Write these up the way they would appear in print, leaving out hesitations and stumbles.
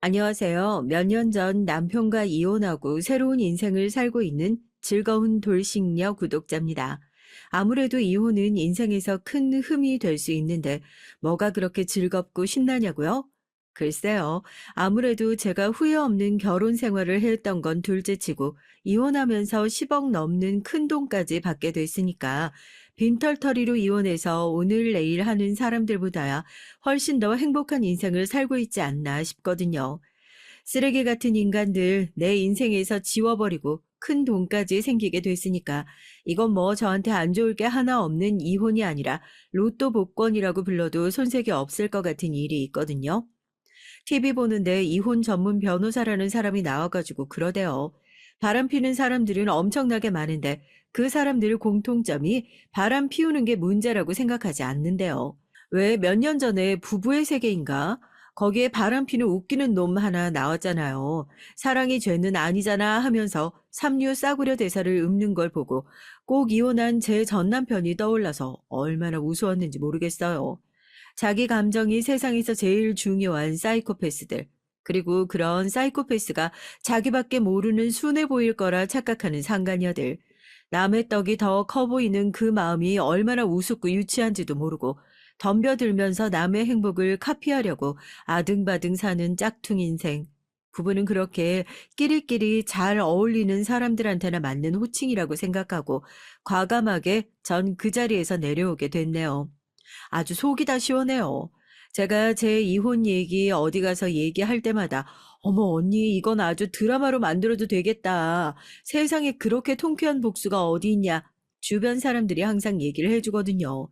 안녕하세요. 몇 년 전 남편과 이혼하고 새로운 인생을 살고 있는 즐거운 돌싱녀 구독자입니다. 아무래도 이혼은 인생에서 큰 흠이 될 수 있는데 뭐가 그렇게 즐겁고 신나냐고요? 글쎄요. 아무래도 제가 후회 없는 결혼 생활을 했던 건 둘째치고 이혼하면서 10억 넘는 큰 돈까지 받게 됐으니까 빈털터리로 이혼해서 오늘 내일 하는 사람들보다야 훨씬 더 행복한 인생을 살고 있지 않나 싶거든요. 쓰레기 같은 인간들 내 인생에서 지워버리고 큰 돈까지 생기게 됐으니까 이건 뭐 저한테 안 좋을 게 하나 없는 이혼이 아니라 로또 복권이라고 불러도 손색이 없을 것 같은 일이 있거든요. TV 보는데 이혼 전문 변호사라는 사람이 나와가지고 그러대요. 바람 피는 사람들은 엄청나게 많은데 그 사람들 공통점이 바람 피우는 게 문제라고 생각하지 않는데요. 왜 몇 년 전에 부부의 세계인가? 거기에 바람 피는 웃기는 놈 하나 나왔잖아요. 사랑이 죄는 아니잖아 하면서 삼류 싸구려 대사를 읊는 걸 보고 꼭 이혼한 제 전 남편이 떠올라서 얼마나 우스웠는지 모르겠어요. 자기 감정이 세상에서 제일 중요한 사이코패스들. 그리고 그런 사이코패스가 자기밖에 모르는 순해 보일 거라 착각하는 상간녀들. 남의 떡이 더 커 보이는 그 마음이 얼마나 우습고 유치한지도 모르고 덤벼들면서 남의 행복을 카피하려고 아등바등 사는 짝퉁 인생. 부부는 그렇게 끼리끼리 잘 어울리는 사람들한테나 맞는 호칭이라고 생각하고 과감하게 전 그 자리에서 내려오게 됐네요. 아주 속이 다 시원해요. 제가 제 이혼 얘기 어디 가서 얘기할 때마다 어머 언니 이건 아주 드라마로 만들어도 되겠다. 세상에 그렇게 통쾌한 복수가 어디 있냐. 주변 사람들이 항상 얘기를 해주거든요.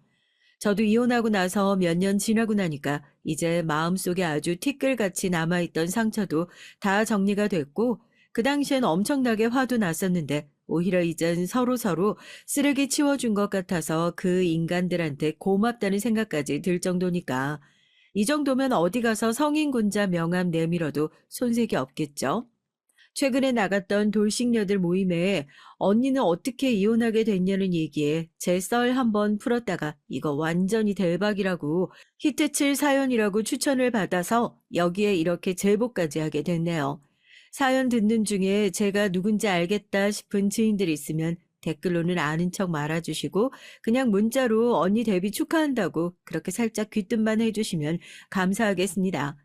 저도 이혼하고 나서 몇 년 지나고 나니까 이제 마음속에 아주 티끌같이 남아있던 상처도 다 정리가 됐고 그 당시엔 엄청나게 화도 났었는데 오히려 이젠 서로서로 쓰레기 치워준 것 같아서 그 인간들한테 고맙다는 생각까지 들 정도니까 이 정도면 어디 가서 성인군자 명함 내밀어도 손색이 없겠죠? 최근에 나갔던 돌싱녀들 모임에 언니는 어떻게 이혼하게 됐냐는 얘기에 제 썰 한번 풀었다가 이거 완전히 대박이라고 히트칠 사연이라고 추천을 받아서 여기에 이렇게 제보까지 하게 됐네요. 사연 듣는 중에 제가 누군지 알겠다 싶은 지인들 있으면 댓글로는 아는 척 말아주시고 그냥 문자로 언니 데뷔 축하한다고 그렇게 살짝 귀뜸만 해주시면 감사하겠습니다.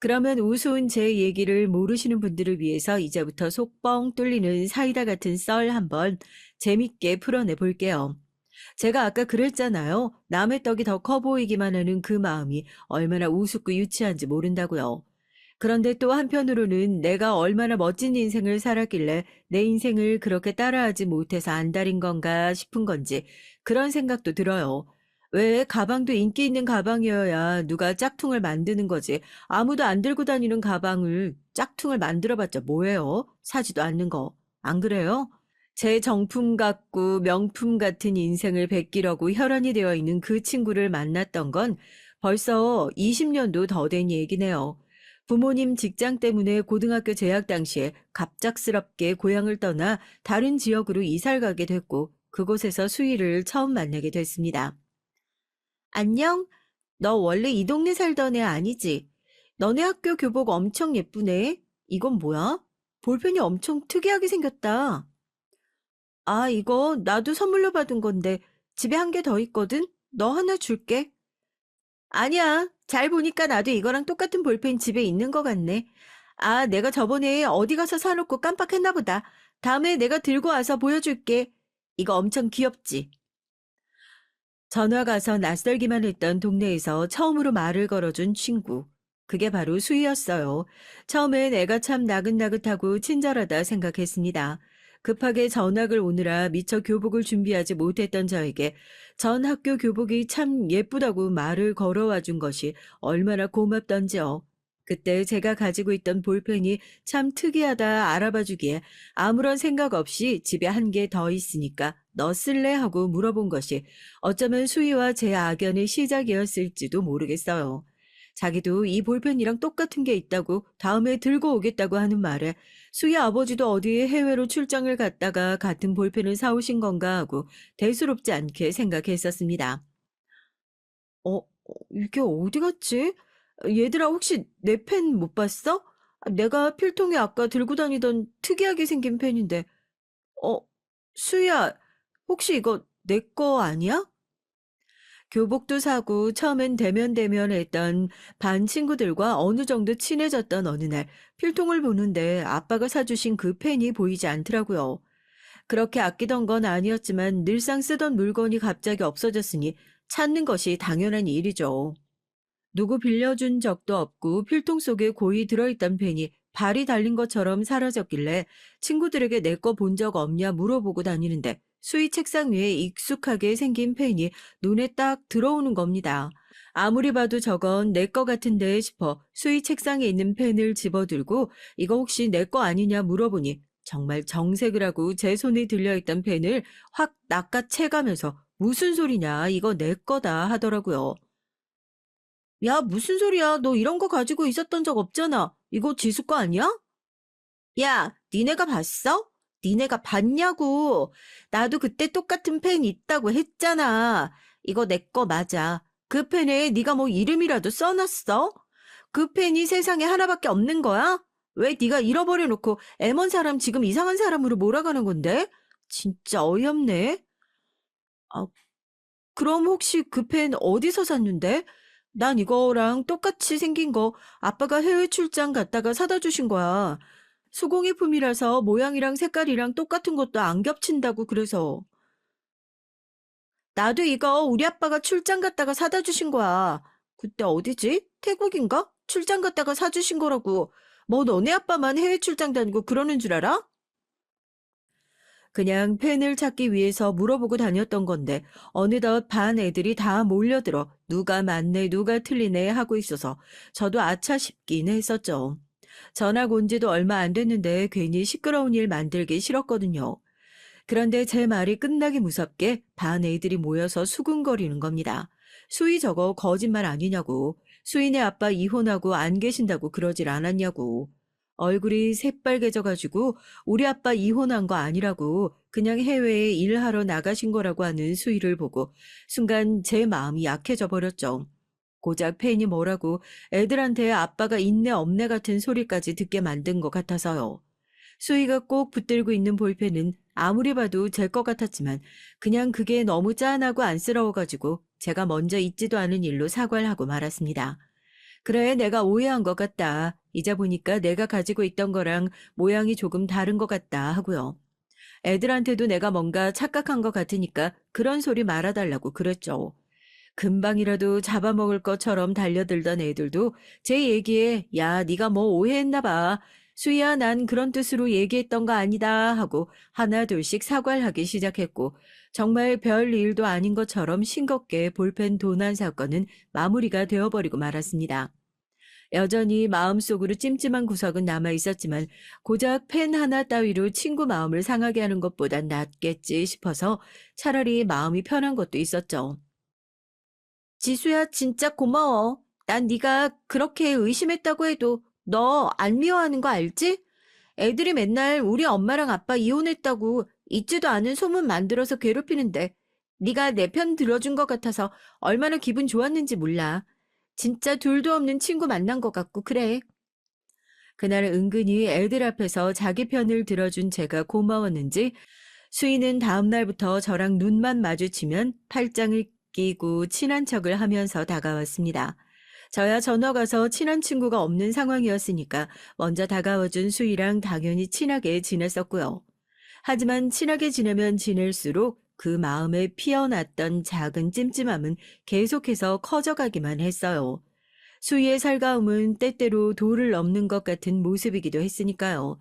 그러면 우스운 제 얘기를 모르시는 분들을 위해서 이제부터 속 뻥 뚫리는 사이다 같은 썰 한번 재밌게 풀어내 볼게요. 제가 아까 그랬잖아요. 남의 떡이 더 커 보이기만 하는 그 마음이 얼마나 우습고 유치한지 모른다고요. 그런데 또 한편으로는 내가 얼마나 멋진 인생을 살았길래 내 인생을 그렇게 따라하지 못해서 안달인 건가 싶은 건지 그런 생각도 들어요. 왜 가방도 인기 있는 가방이어야 누가 짝퉁을 만드는 거지. 아무도 안 들고 다니는 가방을 짝퉁을 만들어봤자 뭐예요? 사지도 않는 거. 안 그래요? 제 정품 같고 명품 같은 인생을 베끼려고 혈안이 되어 있는 그 친구를 만났던 건 벌써 20년도 더 된 얘기네요. 부모님 직장 때문에 고등학교 재학 당시에 갑작스럽게 고향을 떠나 다른 지역으로 이사를 가게 됐고 그곳에서 수희를 처음 만나게 됐습니다. 안녕? 너 원래 이 동네 살던 애 아니지? 너네 학교 교복 엄청 예쁘네. 이건 뭐야? 볼펜이 엄청 특이하게 생겼다. 아, 이거 나도 선물로 받은 건데 집에 한 개 더 있거든? 너 하나 줄게. 아니야. 잘 보니까 나도 이거랑 똑같은 볼펜 집에 있는 것 같네. 아, 내가 저번에 어디 가서 사놓고 깜빡했나 보다. 다음에 내가 들고 와서 보여줄게. 이거 엄청 귀엽지? 전화 가서 낯설기만 했던 동네에서 처음으로 말을 걸어준 친구. 그게 바로 수희였어요. 처음엔 애가 참 나긋나긋하고 친절하다 생각했습니다. 급하게 전학을 오느라 미처 교복을 준비하지 못했던 저에게 전 학교 교복이 참 예쁘다고 말을 걸어와 준 것이 얼마나 고맙던지요. 그때 제가 가지고 있던 볼펜이 참 특이하다 알아봐 주기에 아무런 생각 없이 집에 한 개 더 있으니까 너 쓸래? 하고 물어본 것이 어쩌면 수희와 제 악연의 시작이었을지도 모르겠어요. 자기도 이 볼펜이랑 똑같은 게 있다고 다음에 들고 오겠다고 하는 말에 수희 아버지도 어디에 해외로 출장을 갔다가 같은 볼펜을 사오신 건가 하고 대수롭지 않게 생각했었습니다. 이게 어디 갔지? 얘들아 혹시 내 펜 못 봤어? 내가 필통에 아까 들고 다니던 특이하게 생긴 펜인데, 어, 수희야, 혹시 이거 내 거 아니야? 교복도 사고 처음엔 대면대면 했던 반 친구들과 어느 정도 친해졌던 어느 날 필통을 보는데 아빠가 사주신 그 펜이 보이지 않더라고요. 그렇게 아끼던 건 아니었지만 늘상 쓰던 물건이 갑자기 없어졌으니 찾는 것이 당연한 일이죠. 누구 빌려준 적도 없고 필통 속에 고이 들어있던 펜이 발이 달린 것처럼 사라졌길래 친구들에게 내 거 본 적 없냐 물어보고 다니는데 수희 책상 위에 익숙하게 생긴 펜이 눈에 딱 들어오는 겁니다. 아무리 봐도 저건 내 거 같은데 싶어 수희 책상에 있는 펜을 집어들고 이거 혹시 내 거 아니냐 물어보니 정말 정색을 하고 제 손에 들려있던 펜을 확 낚아채가면서 무슨 소리냐 이거 내 거다 하더라고요. 야, 무슨 소리야? 너 이런 거 가지고 있었던 적 없잖아. 이거 지수 거 아니야? 야, 니네가 봤어? 니네가 봤냐고. 나도 그때 똑같은 펜 있다고 했잖아. 이거 내 거 맞아. 그 펜에 네가 뭐 이름이라도 써놨어? 그 펜이 세상에 하나밖에 없는 거야? 왜 네가 잃어버려 놓고 애먼 사람 지금 이상한 사람으로 몰아가는 건데? 진짜 어이없네. 아, 그럼 혹시 그 펜 어디서 샀는데? 난 이거랑 똑같이 생긴 거 아빠가 해외 출장 갔다가 사다 주신 거야. 수공예품이라서 모양이랑 색깔이랑 똑같은 것도 안 겹친다고 그래서. 나도 이거 우리 아빠가 출장 갔다가 사다 주신 거야. 그때 어디지? 태국인가? 출장 갔다가 사주신 거라고. 뭐 너네 아빠만 해외 출장 다니고 그러는 줄 알아? 그냥 펜을 찾기 위해서 물어보고 다녔던 건데 어느덧 반 애들이 다 몰려들어 누가 맞네 누가 틀리네 하고 있어서 저도 아차 싶긴 했었죠. 전학 온 지도 얼마 안 됐는데 괜히 시끄러운 일 만들기 싫었거든요. 그런데 제 말이 끝나기 무섭게 반 애들이 모여서 수군거리는 겁니다. 수희 저거 거짓말 아니냐고. 수인의 아빠 이혼하고 안 계신다고 그러질 않았냐고. 얼굴이 새빨개져가지고 우리 아빠 이혼한 거 아니라고 그냥 해외에 일하러 나가신 거라고 하는 수희를 보고 순간 제 마음이 약해져 버렸죠. 고작 팬이 뭐라고 애들한테 아빠가 있네 없네 같은 소리까지 듣게 만든 것 같아서요. 수희가 꼭 붙들고 있는 볼펜은 아무리 봐도 제 것 같았지만 그냥 그게 너무 짠하고 안쓰러워가지고 제가 먼저 있지도 않은 일로 사과를 하고 말았습니다. 그래, 내가 오해한 것 같다. 이제 보니까 내가 가지고 있던 거랑 모양이 조금 다른 것 같다 하고요. 애들한테도 내가 뭔가 착각한 것 같으니까 그런 소리 말아달라고 그랬죠. 금방이라도 잡아먹을 것처럼 달려들던 애들도 제 얘기에 야, 네가 뭐 오해했나 봐. 수희야, 난 그런 뜻으로 얘기했던 거 아니다 하고 하나둘씩 사과를 하기 시작했고 정말 별 일도 아닌 것처럼 싱겁게 볼펜 도난 사건은 마무리가 되어버리고 말았습니다. 여전히 마음속으로 찜찜한 구석은 남아 있었지만 고작 펜 하나 따위로 친구 마음을 상하게 하는 것보단 낫겠지 싶어서 차라리 마음이 편한 것도 있었죠. 지수야, 진짜 고마워. 난 네가 그렇게 의심했다고 해도 너 안 미워하는 거 알지? 애들이 맨날 우리 엄마랑 아빠 이혼했다고 있지도 않은 소문 만들어서 괴롭히는데 네가 내 편 들어준 것 같아서 얼마나 기분 좋았는지 몰라. 진짜 둘도 없는 친구 만난 것 같고 그래. 그날 은근히 애들 앞에서 자기 편을 들어준 제가 고마웠는지 수희는 다음 날부터 저랑 눈만 마주치면 팔짱을 끼고 친한 척을 하면서 다가왔습니다. 저야 전화 가서 친한 친구가 없는 상황이었으니까 먼저 다가와준 수희랑 당연히 친하게 지냈었고요. 하지만 친하게 지내면 지낼수록 그 마음에 피어났던 작은 찜찜함은 계속해서 커져가기만 했어요. 수희의 살가움은 때때로 도를 넘는 것 같은 모습이기도 했으니까요.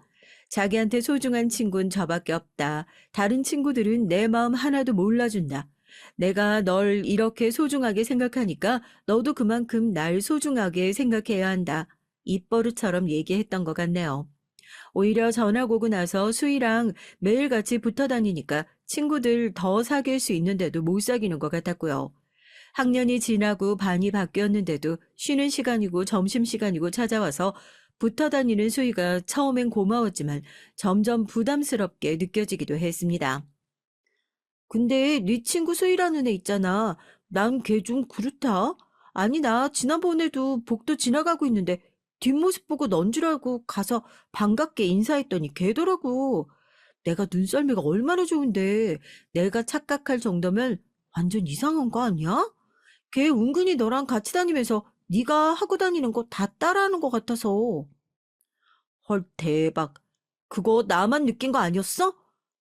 자기한테 소중한 친구는 저밖에 없다. 다른 친구들은 내 마음 하나도 몰라준다. 내가 널 이렇게 소중하게 생각하니까 너도 그만큼 날 소중하게 생각해야 한다. 입버릇처럼 얘기했던 것 같네요. 오히려 전학 오고 나서 수희랑 매일같이 붙어 다니니까 친구들 더 사귈 수 있는데도 못 사귀는 것 같았고요. 학년이 지나고 반이 바뀌었는데도 쉬는 시간이고 점심시간이고 찾아와서 붙어 다니는 수희가 처음엔 고마웠지만 점점 부담스럽게 느껴지기도 했습니다. 근데 네 친구 수희라는 애 있잖아. 난 걔 좀 그렇다. 아니 나 지난번에도 복도 지나가고 있는데 뒷모습 보고 넌 줄 알고 가서 반갑게 인사했더니 걔더라고. 내가 눈썰미가 얼마나 좋은데 내가 착각할 정도면 완전 이상한 거 아니야? 걔 은근히 너랑 같이 다니면서 네가 하고 다니는 거 다 따라하는 것 같아서. 헐, 대박. 그거 나만 느낀 거 아니었어?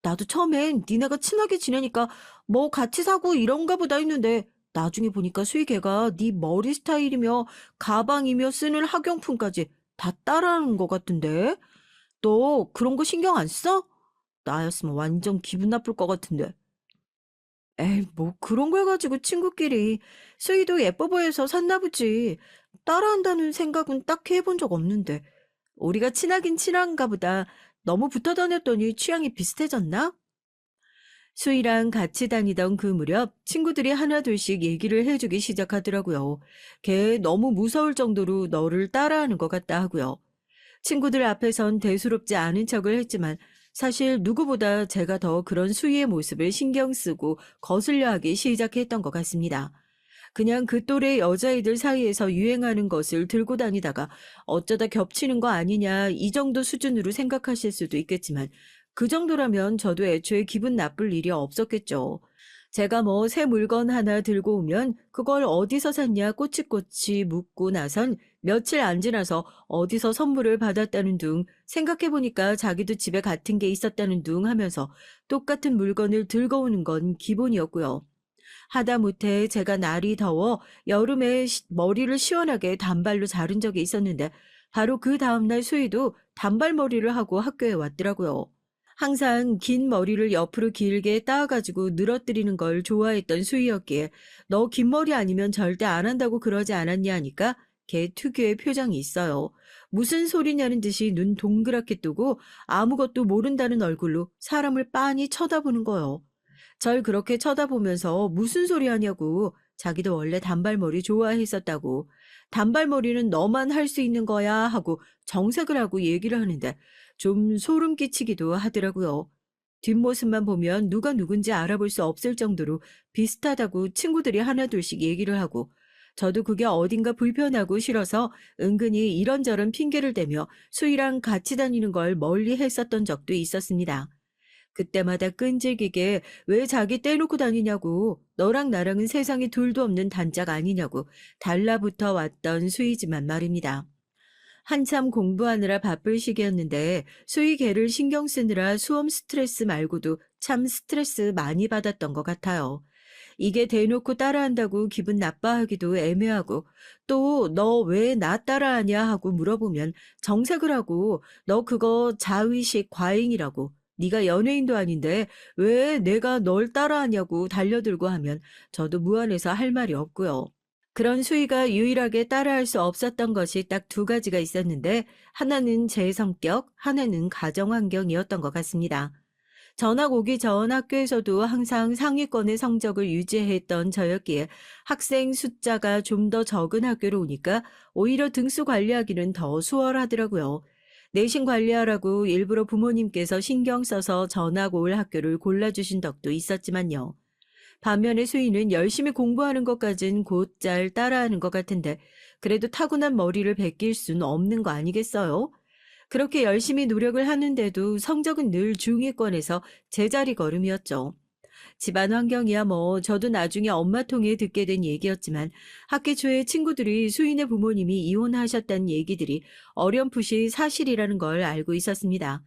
나도 처음엔 니네가 친하게 지내니까 뭐 같이 사고 이런가 보다 했는데 나중에 보니까 수희 걔가 네 머리 스타일이며 가방이며 쓰는 학용품까지 다 따라하는 것 같은데. 너 그런 거 신경 안 써? 나였으면 완전 기분 나쁠 것 같은데. 에이, 뭐 그런 걸 가지고 친구끼리 수희도 예뻐 보여서 샀나 보지. 따라한다는 생각은 딱히 해본 적 없는데. 우리가 친하긴 친한가 보다. 너무 붙어 다녔더니 취향이 비슷해졌나? 수희랑 같이 다니던 그 무렵 친구들이 하나둘씩 얘기를 해주기 시작하더라고요. 걔 너무 무서울 정도로 너를 따라하는 것 같다 하고요. 친구들 앞에선 대수롭지 않은 척을 했지만 사실 누구보다 제가 더 그런 수희의 모습을 신경 쓰고 거슬려 하기 시작했던 것 같습니다. 그냥 그 또래 여자애들 사이에서 유행하는 것을 들고 다니다가 어쩌다 겹치는 거 아니냐 이 정도 수준으로 생각하실 수도 있겠지만 그 정도라면 저도 애초에 기분 나쁠 일이 없었겠죠. 제가 뭐 새 물건 하나 들고 오면 그걸 어디서 샀냐 꼬치꼬치 묻고 나선 며칠 안 지나서 어디서 선물을 받았다는 둥 생각해보니까 자기도 집에 같은 게 있었다는 둥 하면서 똑같은 물건을 들고 오는 건 기본이었고요. 하다못해 제가 날이 더워 여름에 머리를 시원하게 단발로 자른 적이 있었는데 바로 그 다음날 수희도 단발머리를 하고 학교에 왔더라고요. 항상 긴 머리를 옆으로 길게 따가지고 늘어뜨리는 걸 좋아했던 수희였기에 너 긴 머리 아니면 절대 안 한다고 그러지 않았냐 하니까 걔 특유의 표정이 있어요. 무슨 소리냐는 듯이 눈 동그랗게 뜨고 아무것도 모른다는 얼굴로 사람을 빤히 쳐다보는 거요. 절 그렇게 쳐다보면서 무슨 소리 하냐고. 자기도 원래 단발머리 좋아했었다고. 단발머리는 너만 할 수 있는 거야 하고 정색을 하고 얘기를 하는데 좀 소름 끼치기도 하더라고요. 뒷모습만 보면 누가 누군지 알아볼 수 없을 정도로 비슷하다고 친구들이 하나둘씩 얘기를 하고 저도 그게 어딘가 불편하고 싫어서 은근히 이런저런 핑계를 대며 수희랑 같이 다니는 걸 멀리 했었던 적도 있었습니다. 그때마다 끈질기게 왜 자기 떼놓고 다니냐고 너랑 나랑은 세상에 둘도 없는 단짝 아니냐고 달라붙어 왔던 수희지만 말입니다. 한참 공부하느라 바쁠 시기였는데 수희 걔를 신경 쓰느라 수험 스트레스 말고도 참 스트레스 많이 받았던 것 같아요. 이게 대놓고 따라한다고 기분 나빠하기도 애매하고 또 너 왜 나 따라하냐 하고 물어보면 정색을 하고 너 그거 자의식 과잉이라고 네가 연예인도 아닌데 왜 내가 널 따라하냐고 달려들고 하면 저도 무안해서 할 말이 없고요. 그런 수희가 유일하게 따라할 수 없었던 것이 딱 두 가지가 있었는데 하나는 제 성격, 하나는 가정 환경이었던 것 같습니다. 전학 오기 전 학교에서도 항상 상위권의 성적을 유지했던 저였기에 학생 숫자가 좀 더 적은 학교로 오니까 오히려 등수 관리하기는 더 수월하더라고요. 내신 관리하라고 일부러 부모님께서 신경 써서 전학 올 학교를 골라주신 덕도 있었지만요. 반면에 수희는 열심히 공부하는 것까진 곧잘 따라하는 것 같은데 그래도 타고난 머리를 베낄 수는 없는 거 아니겠어요? 그렇게 열심히 노력을 하는데도 성적은 늘 중위권에서 제자리 걸음이었죠. 집안 환경이야 뭐 저도 나중에 엄마 통해 듣게 된 얘기였지만 학기 초에 친구들이 수인의 부모님이 이혼하셨다는 얘기들이 어렴풋이 사실이라는 걸 알고 있었습니다.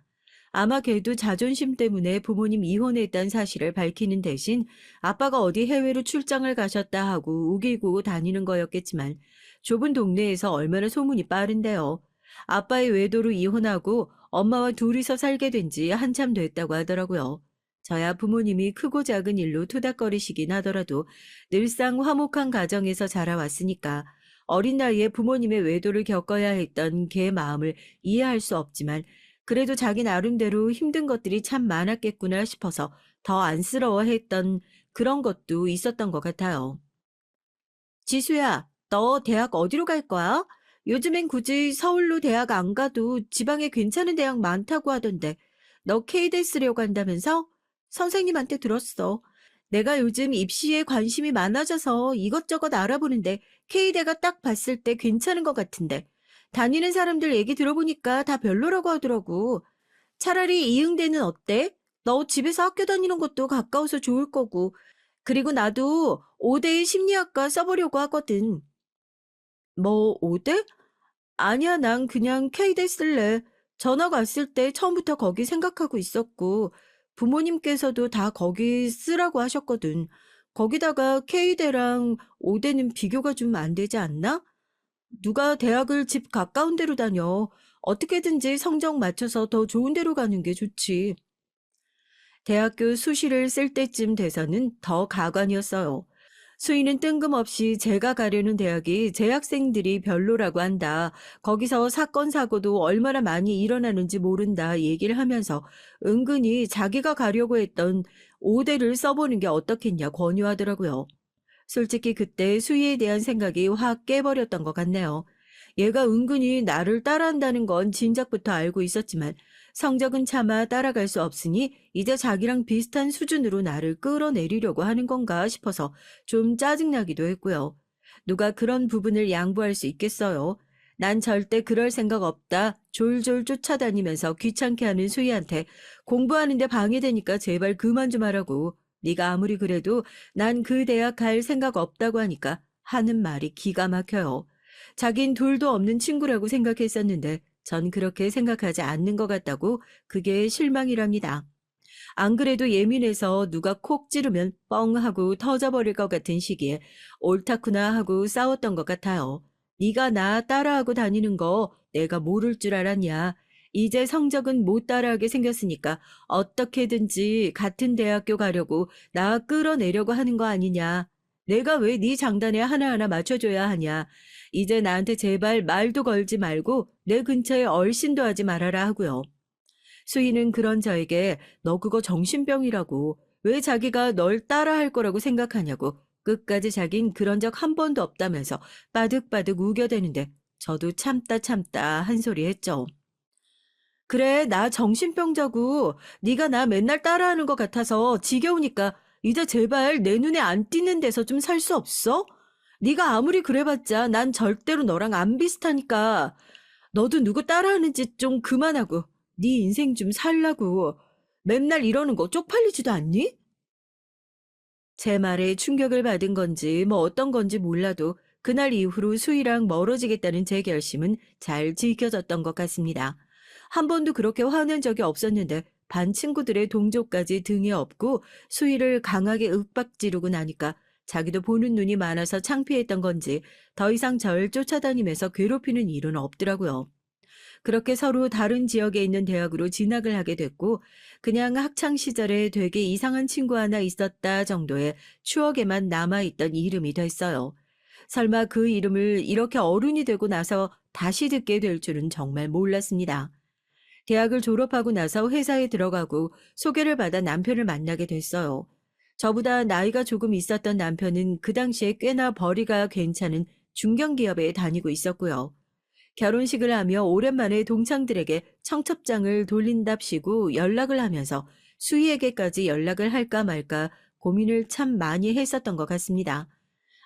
아마 걔도 자존심 때문에 부모님 이혼했다는 사실을 밝히는 대신 아빠가 어디 해외로 출장을 가셨다 하고 우기고 다니는 거였겠지만 좁은 동네에서 얼마나 소문이 빠른데요. 아빠의 외도로 이혼하고 엄마와 둘이서 살게 된 지 한참 됐다고 하더라고요. 저야 부모님이 크고 작은 일로 투닥거리시긴 하더라도 늘상 화목한 가정에서 자라왔으니까 어린 나이에 부모님의 외도를 겪어야 했던 걔 마음을 이해할 수 없지만 그래도 자기 나름대로 힘든 것들이 참 많았겠구나 싶어서 더 안쓰러워했던 그런 것도 있었던 것 같아요. 지수야, 너 대학 어디로 갈 거야? 요즘엔 굳이 서울로 대학 안 가도 지방에 괜찮은 대학 많다고 하던데. 너 K대 쓰려고 한다면서? 선생님한테 들었어. 내가 요즘 입시에 관심이 많아져서 이것저것 알아보는데 K대가 딱 봤을 때 괜찮은 것 같은데. 다니는 사람들 얘기 들어보니까 다 별로라고 하더라고. 차라리 이응대는 어때? 너 집에서 학교 다니는 것도 가까워서 좋을 거고. 그리고 나도 5대 심리학과 써보려고 하거든. 뭐 5대? 아니야, 난 그냥 K대 쓸래. 전학 왔을 때 처음부터 거기 생각하고 있었고, 부모님께서도 다 거기 쓰라고 하셨거든. 거기다가 K대랑 5대는 비교가 좀 안 되지 않나? 누가 대학을 집 가까운 데로 다녀. 어떻게든지 성적 맞춰서 더 좋은 데로 가는 게 좋지. 대학교 수시를 쓸 때쯤 돼서는 더 가관이었어요. 수희는 뜬금없이 제가 가려는 대학이 재학생들이 별로라고 한다. 거기서 사건, 사고도 얼마나 많이 일어나는지 모른다 얘기를 하면서 은근히 자기가 가려고 했던 5대를 써보는 게 어떻겠냐 권유하더라고요. 솔직히 그때 수희에 대한 생각이 확 깨버렸던 것 같네요. 얘가 은근히 나를 따라한다는 건 진작부터 알고 있었지만 성적은 차마 따라갈 수 없으니 이제 자기랑 비슷한 수준으로 나를 끌어내리려고 하는 건가 싶어서 좀 짜증나기도 했고요. 누가 그런 부분을 양보할 수 있겠어요? 난 절대 그럴 생각 없다. 졸졸 쫓아다니면서 귀찮게 하는 수희한테 공부하는데 방해되니까 제발 그만 좀 하라고. 네가 아무리 그래도 난 그 대학 갈 생각 없다고 하니까 하는 말이 기가 막혀요. 자긴 둘도 없는 친구라고 생각했었는데 전 그렇게 생각하지 않는 것 같다고 그게 실망이랍니다. 안 그래도 예민해서 누가 콕 찌르면 뻥 하고 터져버릴 것 같은 시기에 옳다구나 하고 싸웠던 것 같아요. 네가 나 따라하고 다니는 거 내가 모를 줄 알았냐. 이제 성적은 못 따라하게 생겼으니까 어떻게든지 같은 대학교 가려고 나 끌어내려고 하는 거 아니냐. 내가 왜 네 장단에 하나하나 맞춰줘야 하냐. 이제 나한테 제발 말도 걸지 말고 내 근처에 얼씬도 하지 말아라 하고요. 수희는 그런 저에게 너 그거 정신병이라고 왜 자기가 널 따라할 거라고 생각하냐고 끝까지 자긴 그런 적 한 번도 없다면서 빠득빠득 우겨대는데 저도 참다 참다 한 소리 했죠. 그래, 나 정신병자고 네가 나 맨날 따라하는 것 같아서 지겨우니까 이제 제발 내 눈에 안 띄는 데서 좀 살 수 없어? 네가 아무리 그래봤자 난 절대로 너랑 안 비슷하니까 너도 누구 따라하는 짓 좀 그만하고 네 인생 좀 살라고. 맨날 이러는 거 쪽팔리지도 않니? 제 말에 충격을 받은 건지 뭐 어떤 건지 몰라도 그날 이후로 수희랑 멀어지겠다는 제 결심은 잘 지켜졌던 것 같습니다. 한 번도 그렇게 화낸 적이 없었는데 반 친구들의 동조까지 등에 업고 수희를 강하게 윽박지르고 나니까 자기도 보는 눈이 많아서 창피했던 건지 더 이상 절 쫓아다니면서 괴롭히는 일은 없더라고요. 그렇게 서로 다른 지역에 있는 대학으로 진학을 하게 됐고 그냥 학창 시절에 되게 이상한 친구 하나 있었다 정도의 추억에만 남아있던 이름이 됐어요. 설마 그 이름을 이렇게 어른이 되고 나서 다시 듣게 될 줄은 정말 몰랐습니다. 대학을 졸업하고 나서 회사에 들어가고 소개를 받아 남편을 만나게 됐어요. 저보다 나이가 조금 있었던 남편은 그 당시에 꽤나 벌이가 괜찮은 중견기업에 다니고 있었고요. 결혼식을 하며 오랜만에 동창들에게 청첩장을 돌린답시고 연락을 하면서 수희에게까지 연락을 할까 말까 고민을 참 많이 했었던 것 같습니다.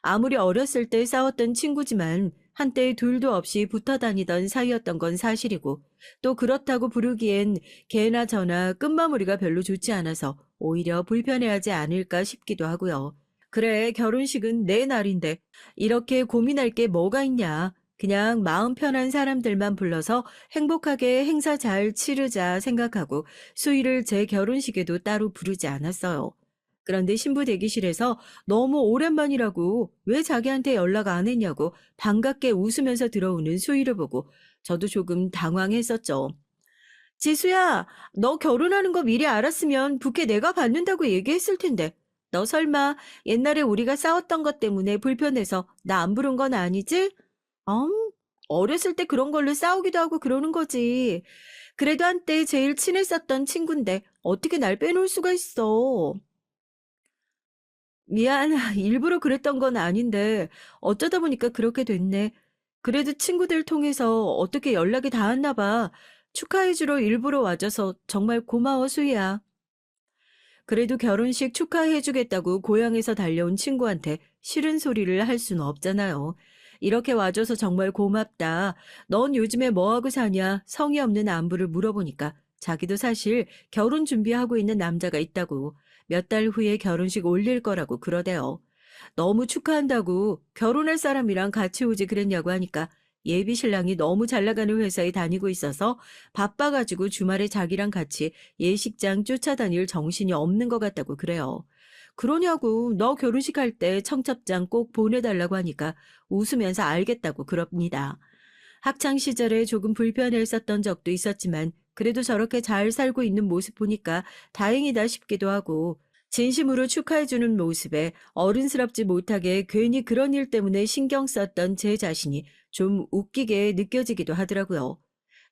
아무리 어렸을 때 싸웠던 친구지만 한때 둘도 없이 붙어 다니던 사이였던 건 사실이고 또 그렇다고 부르기엔 걔나 저나 끝마무리가 별로 좋지 않아서 오히려 불편해하지 않을까 싶기도 하고요. 그래, 결혼식은 내 날인데 이렇게 고민할 게 뭐가 있냐. 그냥 마음 편한 사람들만 불러서 행복하게 행사 잘 치르자 생각하고 수희를 제 결혼식에도 따로 부르지 않았어요. 그런데 신부 대기실에서 너무 오랜만이라고 왜 자기한테 연락 안 했냐고 반갑게 웃으면서 들어오는 수희를 보고 저도 조금 당황했었죠. 지수야, 너 결혼하는 거 미리 알았으면 부케 내가 받는다고 얘기했을 텐데. 너 설마 옛날에 우리가 싸웠던 것 때문에 불편해서 나 안 부른 건 아니지? 음, 어렸을 때 그런 걸로 싸우기도 하고 그러는 거지. 그래도 한때 제일 친했었던 친군데 어떻게 날 빼놓을 수가 있어. 미안, 일부러 그랬던 건 아닌데 어쩌다 보니까 그렇게 됐네. 그래도 친구들 통해서 어떻게 연락이 닿았나 봐. 축하해주러 일부러 와줘서 정말 고마워, 수희야. 그래도 결혼식 축하해주겠다고 고향에서 달려온 친구한테 싫은 소리를 할 수는 없잖아요. 이렇게 와줘서 정말 고맙다. 넌 요즘에 뭐하고 사냐? 성의 없는 안부를 물어보니까 자기도 사실 결혼 준비하고 있는 남자가 있다고 몇 달 후에 결혼식 올릴 거라고 그러대요. 너무 축하한다고 결혼할 사람이랑 같이 오지 그랬냐고 하니까 예비 신랑이 너무 잘 나가는 회사에 다니고 있어서 바빠가지고 주말에 자기랑 같이 예식장 쫓아다닐 정신이 없는 것 같다고 그래요. 그러냐고 너 결혼식 할 때 청첩장 꼭 보내달라고 하니까 웃으면서 알겠다고 그럽니다. 학창 시절에 조금 불편했었던 적도 있었지만 그래도 저렇게 잘 살고 있는 모습 보니까 다행이다 싶기도 하고 진심으로 축하해주는 모습에 어른스럽지 못하게 괜히 그런 일 때문에 신경 썼던 제 자신이 좀 웃기게 느껴지기도 하더라고요.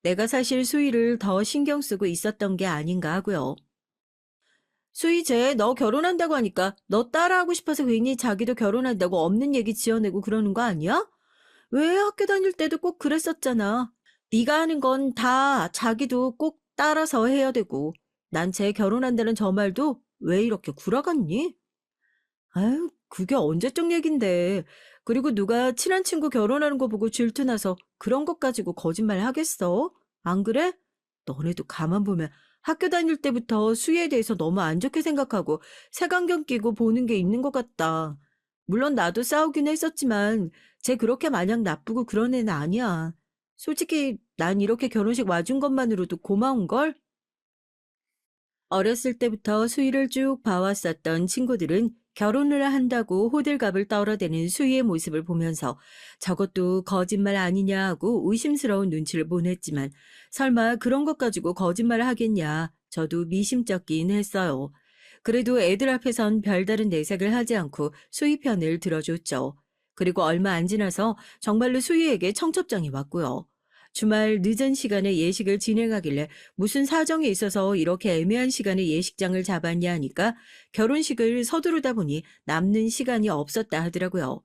내가 사실 수희를 더 신경 쓰고 있었던 게 아닌가 하고요. 수희 쟤 너 결혼한다고 하니까 너 따라하고 싶어서 괜히 자기도 결혼한다고 없는 얘기 지어내고 그러는 거 아니야? 왜 학교 다닐 때도 꼭 그랬었잖아. 네가 하는 건 다 자기도 꼭 따라서 해야 되고 난 쟤 결혼한다는 저 말도 왜 이렇게 굴아갔니? 아유, 그게 언제적 얘긴데. 그리고 누가 친한 친구 결혼하는 거 보고 질투나서 그런 것 가지고 거짓말 하겠어? 안 그래? 너네도 가만 보면 학교 다닐 때부터 수희에 대해서 너무 안 좋게 생각하고 색안경 끼고 보는 게 있는 것 같다. 물론 나도 싸우긴 했었지만 쟤 그렇게 마냥 나쁘고 그런 애는 아니야. 솔직히 난 이렇게 결혼식 와준 것만으로도 고마운걸? 어렸을 때부터 수희를 쭉 봐왔었던 친구들은 결혼을 한다고 호들갑을 떨어대는 수희의 모습을 보면서 저것도 거짓말 아니냐 하고 의심스러운 눈치를 보냈지만 설마 그런 것 가지고 거짓말을 하겠냐 저도 미심쩍긴 했어요. 그래도 애들 앞에선 별다른 내색을 하지 않고 수희 편을 들어줬죠. 그리고 얼마 안 지나서 정말로 수희에게 청첩장이 왔고요. 주말 늦은 시간에 예식을 진행하길래 무슨 사정이 있어서 이렇게 애매한 시간에 예식장을 잡았냐 하니까 결혼식을 서두르다 보니 남는 시간이 없었다 하더라고요.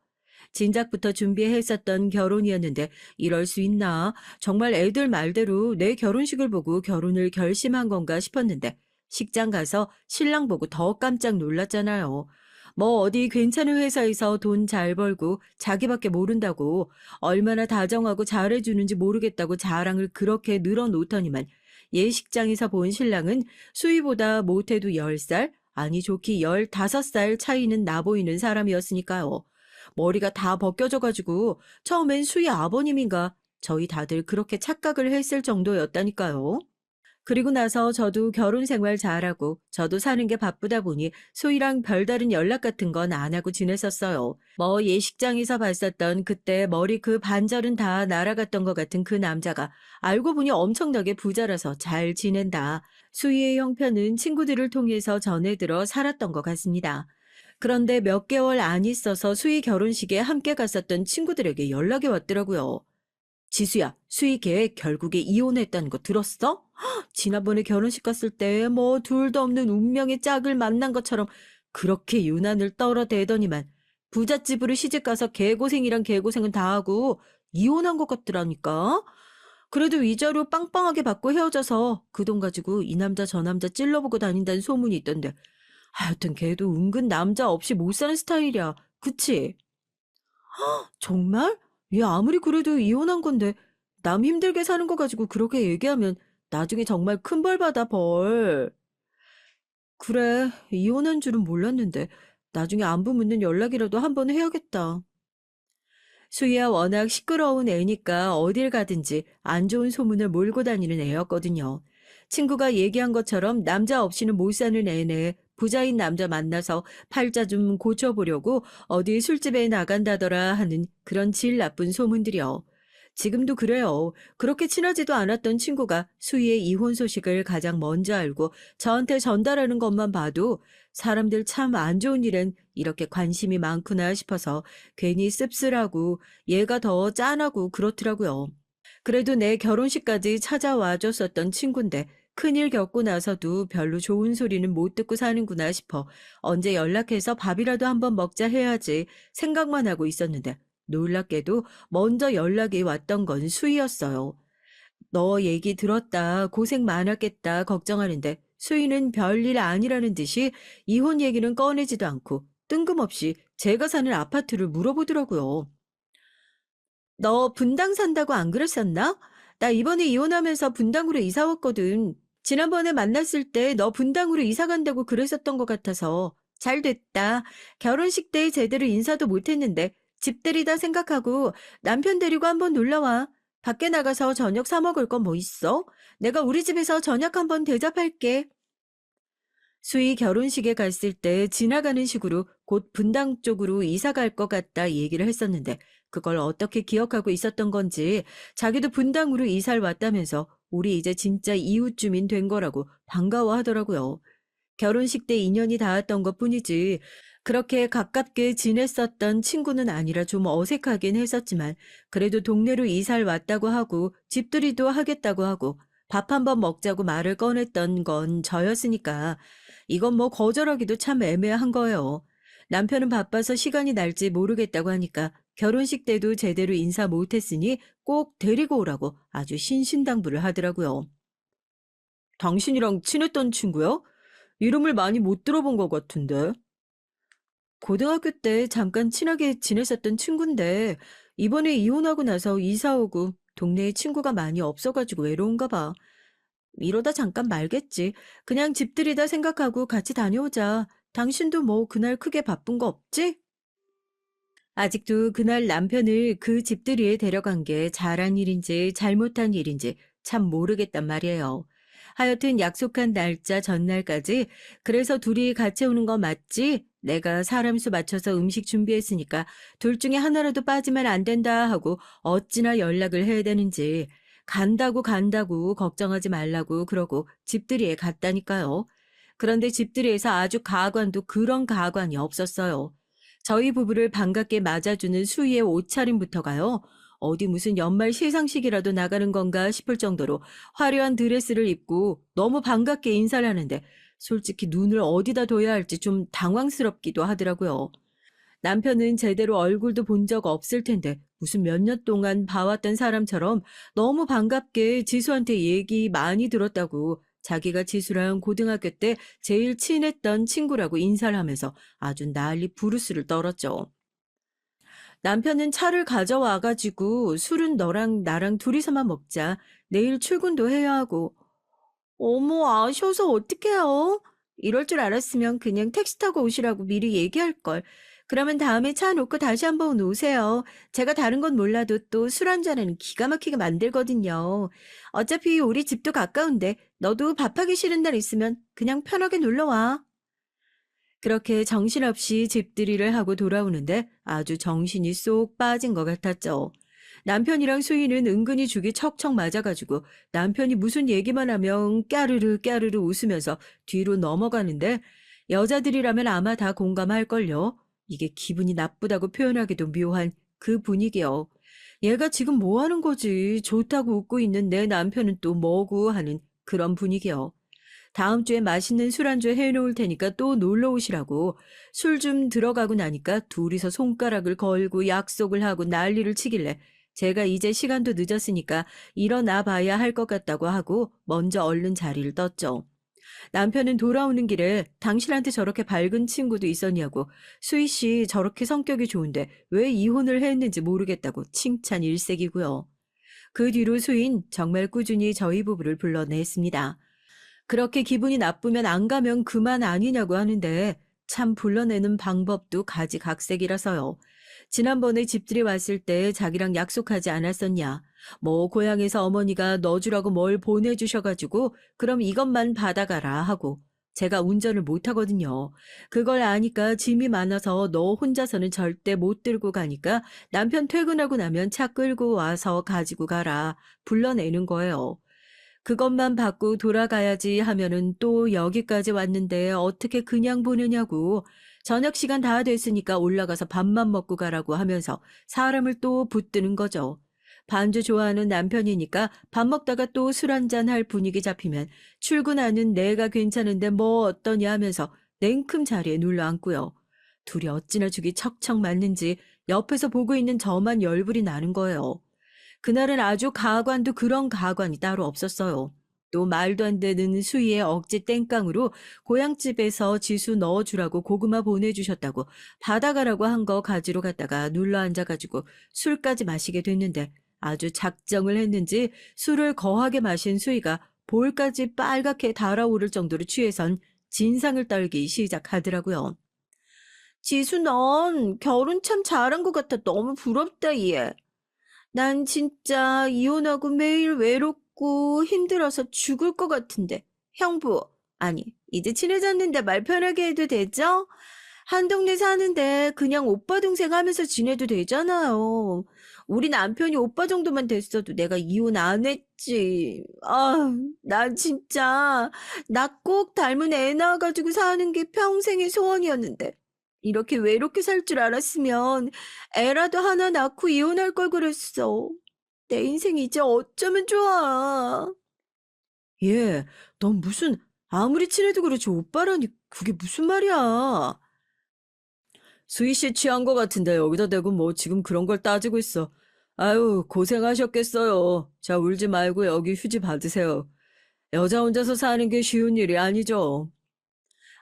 진작부터 준비했었던 결혼이었는데 이럴 수 있나? 정말 애들 말대로 내 결혼식을 보고 결혼을 결심한 건가 싶었는데 식장 가서 신랑 보고 더 깜짝 놀랐잖아요. 뭐 어디 괜찮은 회사에서 돈 잘 벌고 자기밖에 모른다고 얼마나 다정하고 잘해주는지 모르겠다고 자랑을 그렇게 늘어놓더니만 예식장에서 본 신랑은 수희보다 못해도 10살, 아니 좋기 15살 차이는 나 보이는 사람이었으니까요. 머리가 다 벗겨져가지고 처음엔 수희 아버님인가 저희 다들 그렇게 착각을 했을 정도였다니까요. 그리고 나서 저도 결혼 생활 잘하고 저도 사는 게 바쁘다 보니 소희랑 별다른 연락 같은 건 안 하고 지냈었어요. 뭐 예식장에서 봤었던 그때 머리 그 반절은 다 날아갔던 것 같은 그 남자가 알고 보니 엄청나게 부자라서 잘 지낸다. 수희의 형편은 친구들을 통해서 전해 들어 살았던 것 같습니다. 그런데 몇 개월 안 있어서 수희 결혼식에 함께 갔었던 친구들에게 연락이 왔더라고요. 지수야, 수희 걔 결국에 이혼했다는 거 들었어? 지난번에 결혼식 갔을 때 뭐 둘도 없는 운명의 짝을 만난 것처럼 그렇게 유난을 떨어대더니만 부잣집으로 시집가서 개고생이란 개고생은 다 하고 이혼한 것 같더라니까. 그래도 위자료 빵빵하게 받고 헤어져서 그 돈 가지고 이 남자 저 남자 찔러보고 다닌다는 소문이 있던데 하여튼 걔도 은근 남자 없이 못 사는 스타일이야. 그치? 정말? 얘 아무리 그래도 이혼한 건데 남 힘들게 사는 거 가지고 그렇게 얘기하면 나중에 정말 큰 벌 받아 벌. 그래, 이혼한 줄은 몰랐는데 나중에 안부 묻는 연락이라도 한번 해야겠다. 수희야 워낙 시끄러운 애니까 어딜 가든지 안 좋은 소문을 몰고 다니는 애였거든요. 친구가 얘기한 것처럼 남자 없이는 못 사는 애네. 부자인 남자 만나서 팔자 좀 고쳐보려고 어디 술집에 나간다더라 하는 그런 질 나쁜 소문들이요. 지금도 그래요. 그렇게 친하지도 않았던 친구가 수희의 이혼 소식을 가장 먼저 알고 저한테 전달하는 것만 봐도 사람들 참 안 좋은 일엔 이렇게 관심이 많구나 싶어서 괜히 씁쓸하고 얘가 더 짠하고 그렇더라고요. 그래도 내 결혼식까지 찾아와 줬었던 친구인데 큰일 겪고 나서도 별로 좋은 소리는 못 듣고 사는구나 싶어 언제 연락해서 밥이라도 한번 먹자 해야지 생각만 하고 있었는데 놀랍게도 먼저 연락이 왔던 건 수희였어요. 너 얘기 들었다. 고생 많았겠다. 걱정하는데 수희는 별일 아니라는 듯이 이혼 얘기는 꺼내지도 않고 뜬금없이 제가 사는 아파트를 물어보더라고요. 너 분당 산다고 안 그랬었나? 나 이번에 이혼하면서 분당으로 이사 왔거든. 지난번에 만났을 때 너 분당으로 이사 간다고 그랬었던 것 같아서. 잘 됐다. 결혼식 때 제대로 인사도 못 했는데 집들이다 생각하고 남편 데리고 한번 놀러 와. 밖에 나가서 저녁 사 먹을 건 뭐 있어? 내가 우리 집에서 저녁 한번 대접할게. 수희 결혼식에 갔을 때 지나가는 식으로 곧 분당 쪽으로 이사 갈 것 같다 얘기를 했었는데 그걸 어떻게 기억하고 있었던 건지 자기도 분당으로 이사를 왔다면서 우리 이제 진짜 이웃 주민 된 거라고 반가워하더라고요. 결혼식 때 인연이 닿았던 것뿐이지 그렇게 가깝게 지냈었던 친구는 아니라 좀 어색하긴 했었지만 그래도 동네로 이사를 왔다고 하고 집들이도 하겠다고 하고 밥 한번 먹자고 말을 꺼냈던 건 저였으니까 이건 뭐 거절하기도 참 애매한 거예요. 남편은 바빠서 시간이 날지 모르겠다고 하니까 결혼식 때도 제대로 인사 못했으니 꼭 데리고 오라고 아주 신신당부를 하더라고요. 당신이랑 친했던 친구요? 이름을 많이 못 들어본 것 같은데. 고등학교 때 잠깐 친하게 지냈었던 친구인데 이번에 이혼하고 나서 이사 오고 동네에 친구가 많이 없어가지고 외로운가 봐. 이러다 잠깐 말겠지. 그냥 집들이다 생각하고 같이 다녀오자. 당신도 뭐 그날 크게 바쁜 거 없지? 아직도 그날 남편을 그 집들이에 데려간 게 잘한 일인지 잘못한 일인지 참 모르겠단 말이에요. 하여튼 약속한 날짜 전날까지 그래서 둘이 같이 오는 거 맞지? 내가 사람 수 맞춰서 음식 준비했으니까 둘 중에 하나라도 빠지면 안 된다 하고 어찌나 연락을 해야 되는지 간다고 걱정하지 말라고 그러고 집들이에 갔다니까요. 그런데 집들이에서 아주 가관도 그런 가관이 없었어요. 저희 부부를 반갑게 맞아주는 수희의 옷차림부터가요. 어디 무슨 연말 시상식이라도 나가는 건가 싶을 정도로 화려한 드레스를 입고 너무 반갑게 인사를 하는데 솔직히 눈을 어디다 둬야 할지 좀 당황스럽기도 하더라고요. 남편은 제대로 얼굴도 본 적 없을 텐데 무슨 몇 년 동안 봐왔던 사람처럼 너무 반갑게 지수한테 얘기 많이 들었다고 자기가 지수랑 고등학교 때 제일 친했던 친구라고 인사를 하면서 아주 난리 부르스를 떨었죠. 남편은 차를 가져와가지고 술은 너랑 나랑 둘이서만 먹자. 내일 출근도 해야 하고. 어머, 아셔서 어떡해요? 이럴 줄 알았으면 그냥 택시 타고 오시라고 미리 얘기할 걸. 그러면 다음에 차 놓고 다시 한번 오세요. 제가 다른 건 몰라도 또 술 한잔은 기가 막히게 만들거든요. 어차피 우리 집도 가까운데 너도 밥하기 싫은 날 있으면 그냥 편하게 놀러 와. 그렇게 정신없이 집들이를 하고 돌아오는데 아주 정신이 쏙 빠진 것 같았죠. 남편이랑 수희는 은근히 죽이 척척 맞아가지고 남편이 무슨 얘기만 하면 까르르 까르르 웃으면서 뒤로 넘어가는데 여자들이라면 아마 다 공감할걸요. 이게 기분이 나쁘다고 표현하기도 묘한 그 분위기요. 얘가 지금 뭐 하는 거지? 좋다고 웃고 있는 내 남편은 또 뭐고 하는 그런 분위기요. 다음 주에 맛있는 술안주 해놓을 테니까 또 놀러 오시라고 술 좀 들어가고 나니까 둘이서 손가락을 걸고 약속을 하고 난리를 치길래 제가 이제 시간도 늦었으니까 일어나 봐야 할 것 같다고 하고 먼저 얼른 자리를 떴죠. 남편은 돌아오는 길에 당신한테 저렇게 밝은 친구도 있었냐고 수희 씨 저렇게 성격이 좋은데 왜 이혼을 했는지 모르겠다고 칭찬 일색이고요. 그 뒤로 수인 정말 꾸준히 저희 부부를 불러냈습니다. 그렇게 기분이 나쁘면 안 가면 그만 아니냐고 하는데 참 불러내는 방법도 가지각색이라서요. 지난번에 집들이 왔을 때 자기랑 약속하지 않았었냐. 뭐 고향에서 어머니가 넣어주라고 뭘 보내주셔가지고 그럼 이것만 받아가라 하고 제가 운전을 못하거든요. 그걸 아니까 짐이 많아서 너 혼자서는 절대 못 들고 가니까 남편 퇴근하고 나면 차 끌고 와서 가지고 가라 불러내는 거예요. 그것만 받고 돌아가야지 하면은 또 여기까지 왔는데 어떻게 그냥 보내냐고. 저녁 시간 다 됐으니까 올라가서 밥만 먹고 가라고 하면서 사람을 또 붙드는 거죠. 반주 좋아하는 남편이니까 밥 먹다가 또 술 한잔 할 분위기 잡히면 출근하는 내가 괜찮은데 뭐 어떠냐 하면서 냉큼 자리에 눌러 앉고요. 둘이 어찌나 죽이 척척 맞는지 옆에서 보고 있는 저만 열불이 나는 거예요. 그날은 아주 가관도 그런 가관이 따로 없었어요. 또 말도 안 되는 수희의 억지 땡깡으로 고향집에서 지수 넣어주라고 고구마 보내주셨다고 받아가라고 한 거 가지러 갔다가 눌러 앉아가지고 술까지 마시게 됐는데 아주 작정을 했는지 술을 거하게 마신 수희가 볼까지 빨갛게 달아오를 정도로 취해선 진상을 떨기 시작하더라고요. 지수 넌 결혼 참 잘한 것 같아. 너무 부럽다, 얘. 난 진짜 이혼하고 매일 외롭고 힘들어서 죽을 것 같은데. 형부, 아니, 이제 친해졌는데 말 편하게 해도 되죠? 한 동네 사는데 그냥 오빠 동생 하면서 지내도 되잖아요. 우리 남편이 오빠 정도만 됐어도 내가 이혼 안 했지. 아, 난 진짜 나 꼭 닮은 애 낳아가지고 사는 게 평생의 소원이었는데. 이렇게 외롭게 살 줄 알았으면 애라도 하나 낳고 이혼할 걸 그랬어. 내 인생 이제 어쩌면 좋아. 얘, 넌 무슨 아무리 친해도 그렇지 오빠라니 그게 무슨 말이야? 수희 씨 취한 것 같은데 여기다 대고 뭐 지금 그런 걸 따지고 있어. 아유, 고생하셨겠어요. 자, 울지 말고 여기 휴지 받으세요. 여자 혼자서 사는 게 쉬운 일이 아니죠.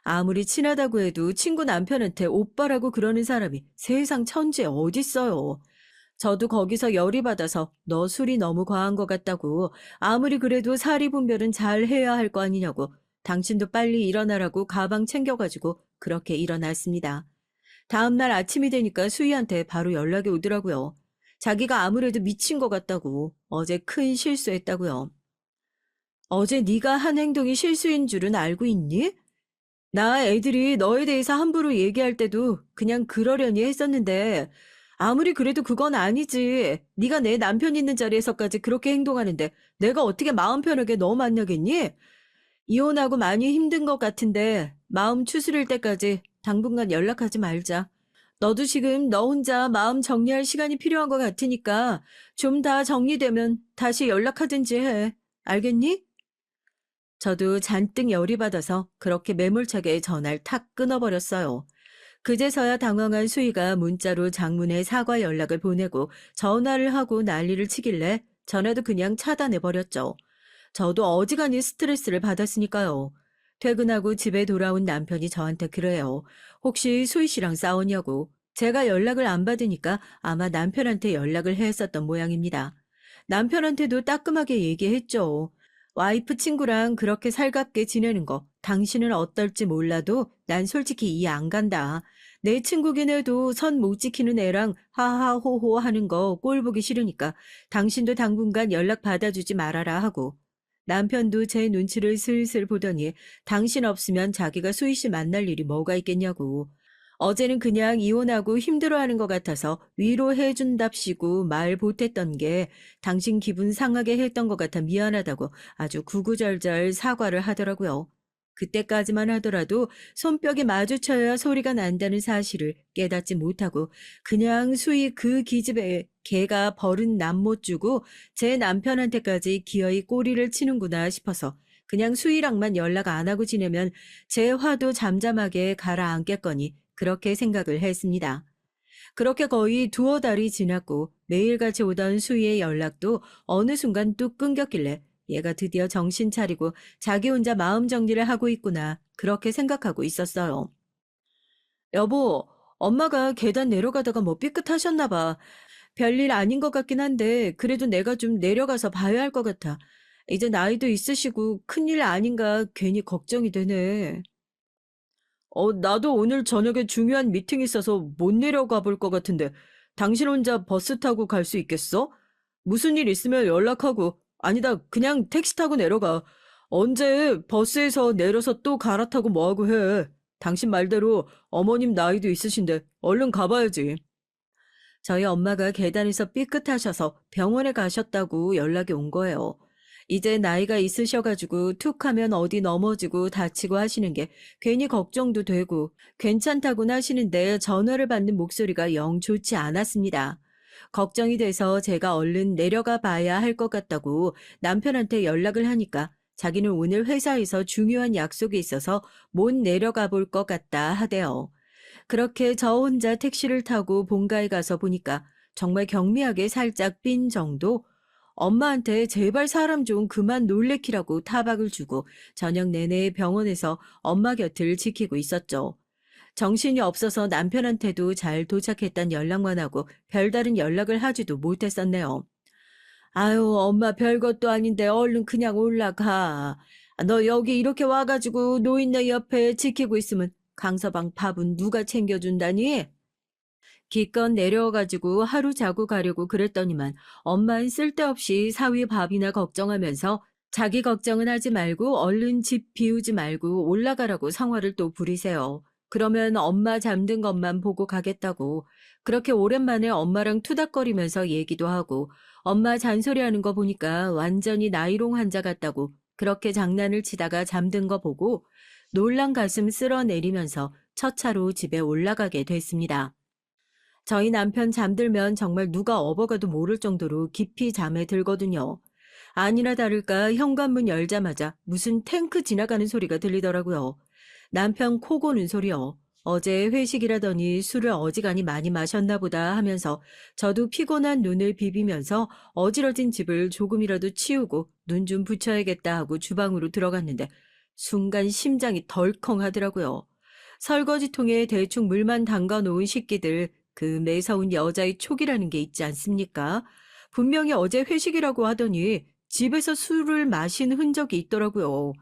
아무리 친하다고 해도 친구 남편한테 오빠라고 그러는 사람이 세상 천지에 어딨어요. 저도 거기서 열이 받아서 너 술이 너무 과한 것 같다고 아무리 그래도 사리 분별은 잘 해야 할 거 아니냐고 당신도 빨리 일어나라고 가방 챙겨가지고 그렇게 일어났습니다. 다음날 아침이 되니까 수희한테 바로 연락이 오더라고요. 자기가 아무래도 미친 것 같다고 어제 큰 실수했다고요. 어제 네가 한 행동이 실수인 줄은 알고 있니? 나 애들이 너에 대해서 함부로 얘기할 때도 그냥 그러려니 했었는데 아무리 그래도 그건 아니지. 네가 내 남편 있는 자리에서까지 그렇게 행동하는데 내가 어떻게 마음 편하게 너 만나겠니? 이혼하고 많이 힘든 것 같은데 마음 추스릴 때까지 당분간 연락하지 말자. 너도 지금 너 혼자 마음 정리할 시간이 필요한 것 같으니까 좀 다 정리되면 다시 연락하든지 해. 알겠니? 저도 잔뜩 열이 받아서 그렇게 매몰차게 전화를 탁 끊어버렸어요. 그제서야 당황한 수희가 문자로 장문의 사과 연락을 보내고 전화를 하고 난리를 치길래 전화도 그냥 차단해버렸죠. 저도 어지간히 스트레스를 받았으니까요. 퇴근하고 집에 돌아온 남편이 저한테 그래요. 혹시 수희 씨랑 싸웠냐고. 제가 연락을 안 받으니까 아마 남편한테 연락을 했었던 모양입니다. 남편한테도 따끔하게 얘기했죠. 와이프 친구랑 그렇게 살갑게 지내는 거 당신은 어떨지 몰라도 난 솔직히 이해 안 간다. 내 친구긴 해도 선 못 지키는 애랑 하하호호 하는 거 꼴 보기 싫으니까 당신도 당분간 연락 받아주지 말아라 하고 남편도 제 눈치를 슬슬 보더니 당신 없으면 자기가 수희 씨 만날 일이 뭐가 있겠냐고. 어제는 그냥 이혼하고 힘들어하는 것 같아서 위로해준답시고 말 보탰던 게 당신 기분 상하게 했던 것 같아 미안하다고 아주 구구절절 사과를 하더라고요. 그때까지만 하더라도 손뼉이 마주쳐야 소리가 난다는 사실을 깨닫지 못하고 그냥 수희 그 기집애 걔가 버른 남 못 주고 제 남편한테까지 기어이 꼬리를 치는구나 싶어서 그냥 수희랑만 연락 안 하고 지내면 제 화도 잠잠하게 가라앉겠거니 그렇게 생각을 했습니다. 그렇게 거의 두어 달이 지났고 매일같이 오던 수희의 연락도 어느 순간 뚝 끊겼길래 얘가 드디어 정신 차리고 자기 혼자 마음 정리를 하고 있구나 그렇게 생각하고 있었어요. 여보, 엄마가 계단 내려가다가 뭐 삐끗하셨나 봐. 별일 아닌 것 같긴 한데 그래도 내가 좀 내려가서 봐야 할 것 같아. 이제 나이도 있으시고 큰일 아닌가 괜히 걱정이 되네. 나도 오늘 저녁에 중요한 미팅 있어서 못 내려가 볼 것 같은데, 당신 혼자 버스 타고 갈 수 있겠어? 무슨 일 있으면 연락하고, 아니다, 그냥 택시 타고 내려가. 언제 버스에서 내려서 또 갈아타고 뭐하고 해. 당신 말대로 어머님 나이도 있으신데, 얼른 가봐야지. 저희 엄마가 계단에서 삐끗하셔서 병원에 가셨다고 연락이 온 거예요. 이제 나이가 있으셔가지고 툭 하면 어디 넘어지고 다치고 하시는 게 괜히 걱정도 되고 괜찮다고는 하시는데 전화를 받는 목소리가 영 좋지 않았습니다. 걱정이 돼서 제가 얼른 내려가 봐야 할 것 같다고 남편한테 연락을 하니까 자기는 오늘 회사에서 중요한 약속이 있어서 못 내려가 볼 것 같다 하대요. 그렇게 저 혼자 택시를 타고 본가에 가서 보니까 정말 경미하게 살짝 삔 정도? 엄마한테 제발 사람 좀 그만 놀래키라고 타박을 주고 저녁 내내 병원에서 엄마 곁을 지키고 있었죠. 정신이 없어서 남편한테도 잘 도착했단 연락만 하고 별다른 연락을 하지도 못했었네요. 아유, 엄마 별것도 아닌데 얼른 그냥 올라가. 너 여기 이렇게 와가지고 노인네 옆에 지키고 있으면 강서방 밥은 누가 챙겨준다니? 기껏 내려와가지고 하루 자고 가려고 그랬더니만 엄마는 쓸데없이 사위 밥이나 걱정하면서 자기 걱정은 하지 말고 얼른 집 비우지 말고 올라가라고 성화를 또 부리세요. 그러면 엄마 잠든 것만 보고 가겠다고. 그렇게 오랜만에 엄마랑 투닥거리면서 얘기도 하고 엄마 잔소리하는 거 보니까 완전히 나이롱 환자 같다고 그렇게 장난을 치다가 잠든 거 보고 놀란 가슴 쓸어내리면서 첫 차로 집에 올라가게 됐습니다. 저희 남편 잠들면 정말 누가 업어가도 모를 정도로 깊이 잠에 들거든요. 아니나 다를까 현관문 열자마자 무슨 탱크 지나가는 소리가 들리더라고요. 남편 코 고는 소리요. 어제 회식이라더니 술을 어지간히 많이 마셨나 보다 하면서 저도 피곤한 눈을 비비면서 어지러진 집을 조금이라도 치우고 눈 좀 붙여야겠다 하고 주방으로 들어갔는데 순간 심장이 덜컹 하더라고요. 설거지통에 대충 물만 담가 놓은 식기들, 그 매서운 여자의 촉이라는 게 있지 않습니까? 분명히 어제 회식이라고 하더니 집에서 술을 마신 흔적이 있더라고요.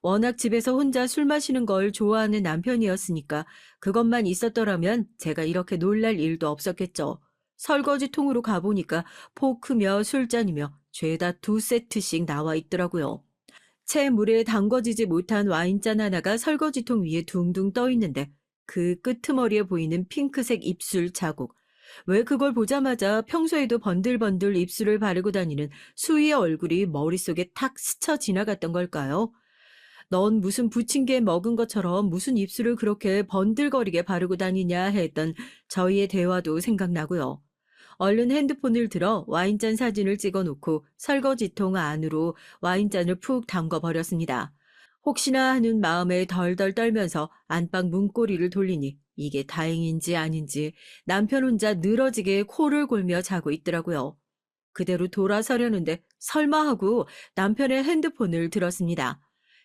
워낙 집에서 혼자 술 마시는 걸 좋아하는 남편이었으니까 그것만 있었더라면 제가 이렇게 놀랄 일도 없었겠죠. 설거지통으로 가보니까 포크며 술잔이며 죄다 2세트씩 나와 있더라고요. 채 물에 담궈지지 못한 와인잔 하나가 설거지통 위에 둥둥 떠 있는데 그 끄트머리에 보이는 핑크색 입술 자국. 왜 그걸 보자마자 평소에도 번들번들 입술을 바르고 다니는 수희의 얼굴이 머릿속에 탁 스쳐 지나갔던 걸까요? 넌 무슨 부침개 먹은 것처럼 무슨 입술을 그렇게 번들거리게 바르고 다니냐 했던 저희의 대화도 생각나고요. 얼른 핸드폰을 들어 와인잔 사진을 찍어놓고 설거지통 안으로 와인잔을 푹 담궈버렸습니다. 혹시나 하는 마음에 덜덜 떨면서 안방 문고리를 돌리니 이게 다행인지 아닌지 남편 혼자 늘어지게 코를 골며 자고 있더라고요. 그대로 돌아서려는데 설마 하고 남편의 핸드폰을 들었습니다.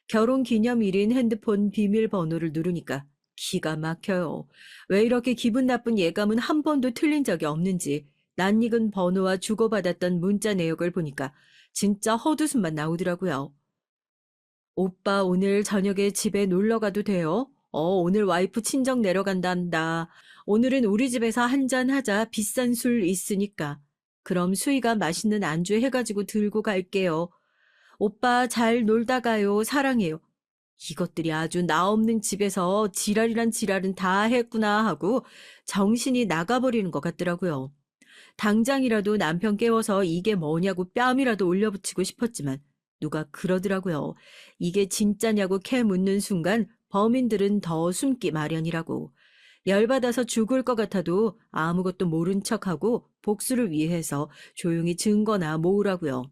결혼기념일인 핸드폰 비밀번호를 누르니까 기가 막혀요. 왜 이렇게 기분 나쁜 예감은 한 번도 틀린 적이 없는지 낯익은 번호와 주고받았던 문자 내역을 보니까 진짜 헛웃음만 나오더라고요. 오빠 오늘 저녁에 집에 놀러 가도 돼요? 오늘 와이프 친정 내려간단다. 오늘은 우리 집에서 한잔 하자. 비싼 술 있으니까. 그럼 수희가 맛있는 안주 해가지고 들고 갈게요. 오빠 잘 놀다 가요. 사랑해요. 이것들이 아주 나 없는 집에서 지랄이란 지랄은 다 했구나 하고 정신이 나가버리는 것 같더라고요. 당장이라도 남편 깨워서 이게 뭐냐고 뺨이라도 올려붙이고 싶었지만 누가 그러더라고요. 이게 진짜냐고 캐 묻는 순간 범인들은 더 숨기 마련이라고. 열받아서 죽을 것 같아도 아무것도 모른 척하고 복수를 위해서 조용히 증거나 모으라고요.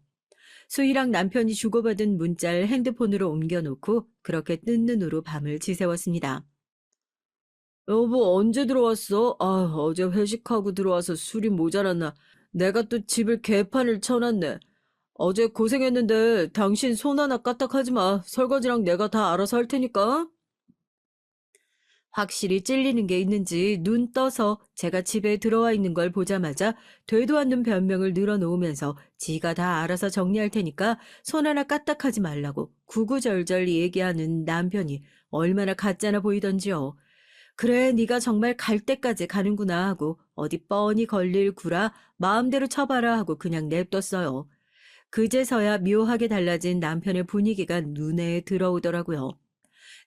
수희랑 남편이 주고받은 문자를 핸드폰으로 옮겨놓고 그렇게 뜬 눈으로 밤을 지새웠습니다. 여보, 언제 들어왔어? 어제 회식하고 들어와서 술이 모자랐나. 내가 또 집을 개판을 쳐놨네. 어제 고생했는데 당신 손 하나 까딱하지 마. 설거지랑 내가 다 알아서 할 테니까. 확실히 찔리는 게 있는지 눈 떠서 제가 집에 들어와 있는 걸 보자마자 되도 않는 변명을 늘어놓으면서 지가 다 알아서 정리할 테니까 손 하나 까딱하지 말라고 구구절절 얘기하는 남편이 얼마나 가짜나 보이던지요. 그래, 네가 정말 갈 때까지 가는구나 하고 어디 뻔히 걸릴 구라 마음대로 쳐봐라 하고 그냥 냅뒀어요. 그제서야 묘하게 달라진 남편의 분위기가 눈에 들어오더라고요.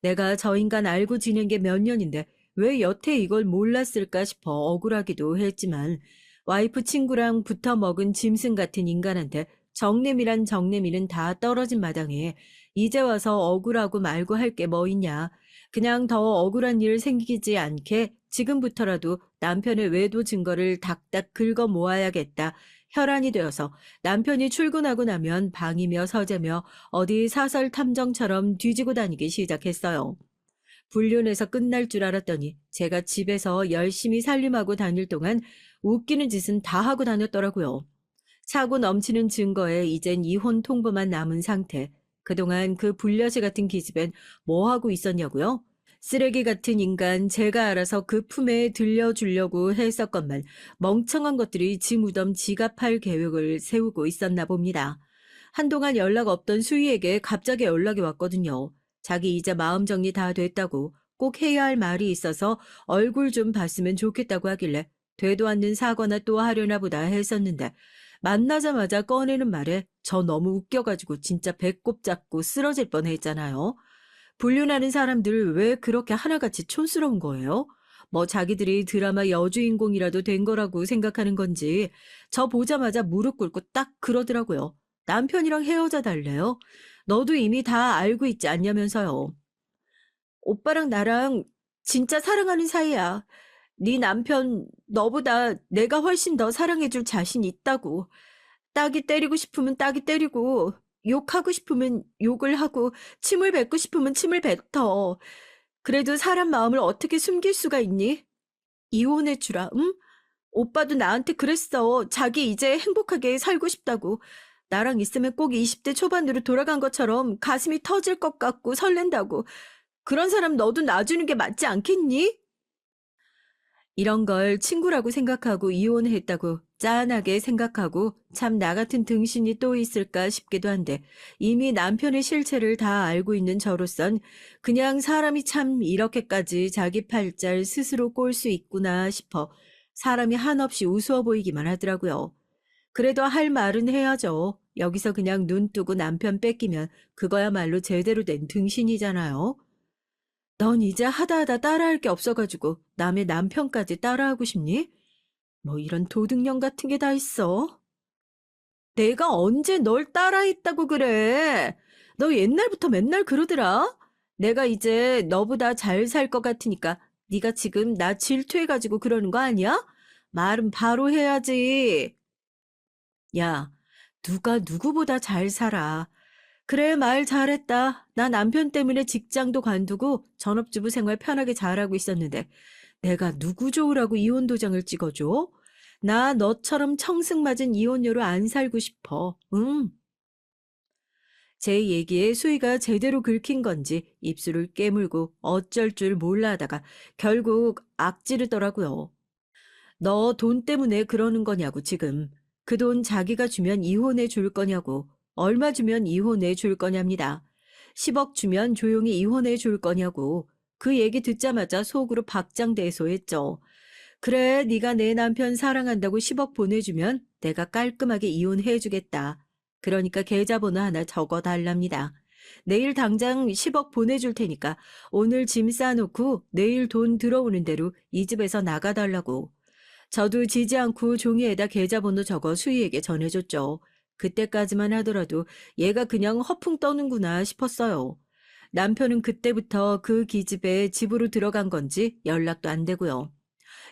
내가 저 인간 알고 지낸 게 몇 년인데 왜 여태 이걸 몰랐을까 싶어 억울하기도 했지만 와이프 친구랑 붙어 먹은 짐승 같은 인간한테 정내미란 정내미는 다 떨어진 마당에 이제 와서 억울하고 말고 할 게 뭐 있냐. 그냥 더 억울한 일 생기지 않게 지금부터라도 남편의 외도 증거를 닥닥 긁어 모아야겠다. 혈안이 되어서 남편이 출근하고 나면 방이며 서재며 어디 사설 탐정처럼 뒤지고 다니기 시작했어요. 불륜해서 끝날 줄 알았더니 제가 집에서 열심히 살림하고 다닐 동안 웃기는 짓은 다 하고 다녔더라고요. 사고 넘치는 증거에 이젠 이혼 통보만 남은 상태. 그동안 그 불려시 같은 기집엔 뭐 하고 있었냐고요? 쓰레기 같은 인간 제가 알아서 그 품에 들려주려고 했었건만 멍청한 것들이 지 무덤 지가 팔 계획을 세우고 있었나 봅니다. 한동안 연락 없던 수희에게 갑자기 연락이 왔거든요. 자기 이제 마음 정리 다 됐다고 꼭 해야 할 말이 있어서 얼굴 좀 봤으면 좋겠다고 하길래 되도 않는 사과나 또 하려나 보다 했었는데 만나자마자 꺼내는 말에 저 너무 웃겨가지고 진짜 배꼽 잡고 쓰러질 뻔했잖아요. 불륜하는 사람들 왜 그렇게 하나같이 촌스러운 거예요? 뭐 자기들이 드라마 여주인공이라도 된 거라고 생각하는 건지 저 보자마자 무릎 꿇고 딱 그러더라고요. 남편이랑 헤어져 달래요? 너도 이미 다 알고 있지 않냐면서요. 오빠랑 나랑 진짜 사랑하는 사이야. 네 남편 너보다 내가 훨씬 더 사랑해줄 자신 있다고. 딱이 때리고 싶으면 딱이 때리고 욕하고 싶으면 욕을 하고 침을 뱉고 싶으면 침을 뱉어. 그래도 사람 마음을 어떻게 숨길 수가 있니? 이혼해주라, 응? 오빠도 나한테 그랬어. 자기 이제 행복하게 살고 싶다고. 나랑 있으면 꼭 20대 초반으로 돌아간 것처럼 가슴이 터질 것 같고 설렌다고. 그런 사람 너도 놔주는 게 맞지 않겠니? 이런 걸 친구라고 생각하고 이혼했다고 짠하게 생각하고 참 나 같은 등신이 또 있을까 싶기도 한데 이미 남편의 실체를 다 알고 있는 저로선 그냥 사람이 참 이렇게까지 자기 팔자를 스스로 꼴 수 있구나 싶어 사람이 한없이 우스워 보이기만 하더라고요. 그래도 할 말은 해야죠. 여기서 그냥 눈 뜨고 남편 뺏기면 그거야말로 제대로 된 등신이잖아요. 넌 이제 하다하다 따라할 게 없어가지고 남의 남편까지 따라하고 싶니? 뭐 이런 도둑년 같은 게 다 있어. 내가 언제 널 따라했다고 그래? 너 옛날부터 맨날 그러더라. 내가 이제 너보다 잘 살 것 같으니까 네가 지금 나 질투해가지고 그러는 거 아니야? 말은 바로 해야지. 야, 누가 누구보다 잘 살아. 그래, 말 잘했다. 나 남편 때문에 직장도 관두고 전업주부 생활 편하게 잘하고 있었는데 내가 누구 좋으라고 이혼 도장을 찍어줘? 나 너처럼 청승맞은 이혼녀로 안 살고 싶어. 응. 제 얘기에 수희가 제대로 긁힌 건지 입술을 깨물고 어쩔 줄 몰라 하다가 결국 악지르더라고요. 너 돈 때문에 그러는 거냐고 지금. 그 돈 자기가 주면 이혼해 줄 거냐고. 얼마 주면 이혼해 줄 거냐입니다. 10억 주면 조용히 이혼해 줄 거냐고. 그 얘기 듣자마자 속으로 박장대소했죠. 그래, 네가 내 남편 사랑한다고 10억 보내주면 내가 깔끔하게 이혼해 주겠다. 그러니까 계좌번호 하나 적어달랍니다. 내일 당장 10억 보내줄 테니까 오늘 짐 싸놓고 내일 돈 들어오는 대로 이 집에서 나가달라고. 저도 지지 않고 종이에다 계좌번호 적어 수희에게 전해줬죠. 그때까지만 하더라도 얘가 그냥 허풍 떠는구나 싶었어요. 남편은 그때부터 그 기집애 집으로 들어간 건지 연락도 안 되고요.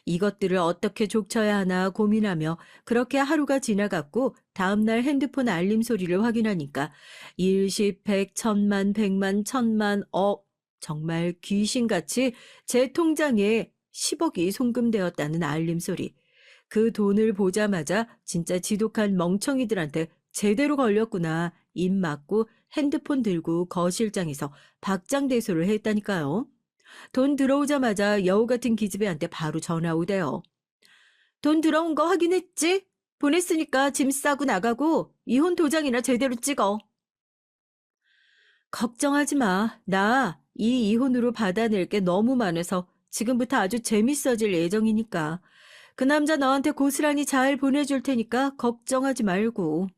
이것들을 어떻게 족쳐야 하나 고민하며 그렇게 하루가 지나갔고 다음날 핸드폰 알림 소리를 확인하니까 일십, 백, 천만, 백만, 천만, 억 정말 귀신같이 제 통장에 10억이 송금되었다는 알림 소리. 그 돈을 보자마자 진짜 지독한 멍청이들한테 제대로 걸렸구나. 입 막고 핸드폰 들고 거실장에서 박장대소를 했다니까요. 돈 들어오자마자 여우 같은 기집애한테 바로 전화 오대요. 돈 들어온 거 확인했지? 보냈으니까 짐 싸고 나가고 이혼 도장이나 제대로 찍어. 걱정하지 마. 나 이 이혼으로 받아낼 게 너무 많아서 지금부터 아주 재밌어질 예정이니까. 그 남자 너한테 고스란히 잘 보내줄 테니까 걱정하지 말고.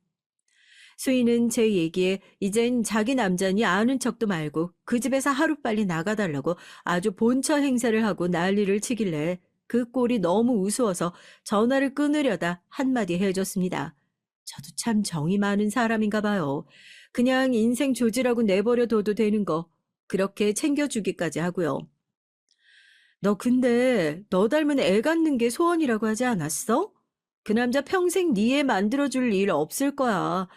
수희는 제 얘기에 이젠 자기 남자니 아는 척도 말고 그 집에서 하루빨리 나가달라고 아주 본처 행사를 하고 난리를 치길래 그 꼴이 너무 우스워서 전화를 끊으려다 한마디 해줬습니다. 저도 참 정이 많은 사람인가 봐요. 그냥 인생 조지라고 내버려 둬도 되는 거 그렇게 챙겨주기까지 하고요. 너 근데 너 닮은 애 갖는 게 소원이라고 하지 않았어? 그 남자 평생 네 애 만들어줄 일 없을 거야.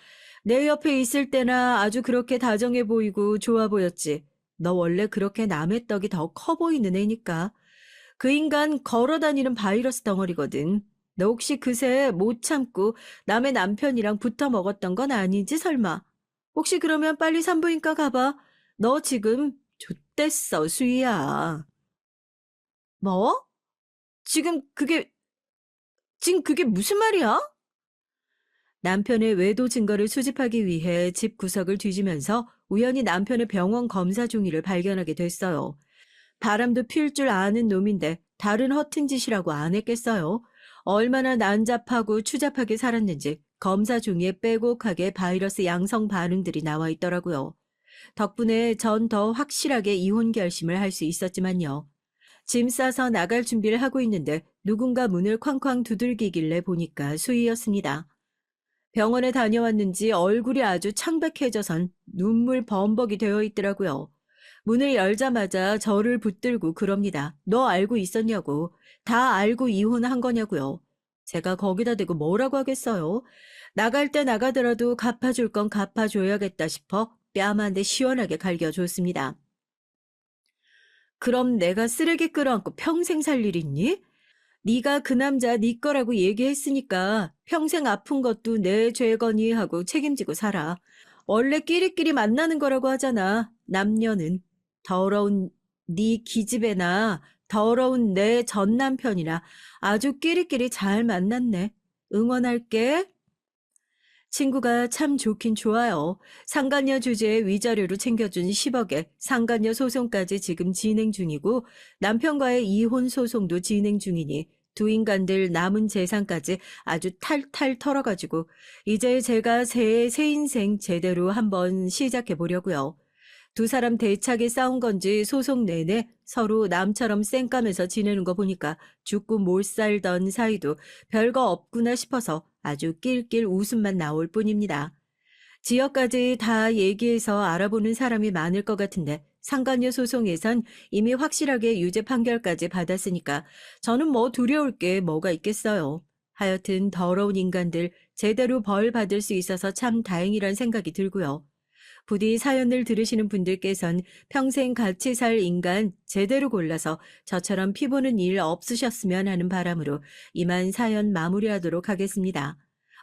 내 옆에 있을 때나 아주 그렇게 다정해 보이고 좋아 보였지. 너 원래 그렇게 남의 떡이 더 커 보이는 애니까. 그 인간 걸어 다니는 바이러스 덩어리거든. 너 혹시 그새 못 참고 남의 남편이랑 붙어 먹었던 건 아니지 설마? 혹시 그러면 빨리 산부인과 가봐. 너 지금 좆됐어, 수희야. 뭐? 지금 그게 지금 그게 무슨 말이야? 남편의 외도 증거를 수집하기 위해 집 구석을 뒤지면서 우연히 남편의 병원 검사 종이를 발견하게 됐어요. 바람도 필 줄 아는 놈인데 다른 허튼 짓이라고 안 했겠어요. 얼마나 난잡하고 추잡하게 살았는지 검사 종이에 빼곡하게 바이러스 양성 반응들이 나와 있더라고요. 덕분에 전 더 확실하게 이혼 결심을 할 수 있었지만요. 짐 싸서 나갈 준비를 하고 있는데 누군가 문을 쾅쾅 두들기길래 보니까 수희였습니다. 병원에 다녀왔는지 얼굴이 아주 창백해져선 눈물 범벅이 되어 있더라고요. 문을 열자마자 저를 붙들고 그럽니다. 너 알고 있었냐고. 다 알고 이혼한 거냐고요. 제가 거기다 대고 뭐라고 하겠어요. 나갈 때 나가더라도 갚아줄 건 갚아줘야겠다 싶어 뺨 한 대 시원하게 갈겨줬습니다. 그럼 내가 쓰레기 끌어안고 평생 살 일 있니? 네가 그 남자 네 거라고 얘기했으니까 평생 아픈 것도 내 죄거니 하고 책임지고 살아. 원래 끼리끼리 만나는 거라고 하잖아. 남녀는. 더러운 네 기집애나 더러운 내 전 남편이나 아주 끼리끼리 잘 만났네. 응원할게. 친구가 참 좋긴 좋아요. 상간녀 주제에 위자료로 챙겨준 10억에 상간녀 소송까지 지금 진행 중이고 남편과의 이혼 소송도 진행 중이니 두 인간들 남은 재산까지 아주 탈탈 털어가지고 이제 제가 새 인생 제대로 한번 시작해 보려고요. 두 사람 대차게 싸운 건지 소송 내내 서로 남처럼 쌩까면서 지내는 거 보니까 죽고 못 살던 사이도 별거 없구나 싶어서 아주 낄낄 웃음만 나올 뿐입니다. 지역까지 다 얘기해서 알아보는 사람이 많을 것 같은데 상간녀 소송에선 이미 확실하게 유죄 판결까지 받았으니까 저는 뭐 두려울 게 뭐가 있겠어요. 하여튼 더러운 인간들 제대로 벌 받을 수 있어서 참 다행이란 생각이 들고요. 부디 사연을 들으시는 분들께선 평생 같이 살 인간 제대로 골라서 저처럼 피보는 일 없으셨으면 하는 바람으로 이만 사연 마무리하도록 하겠습니다.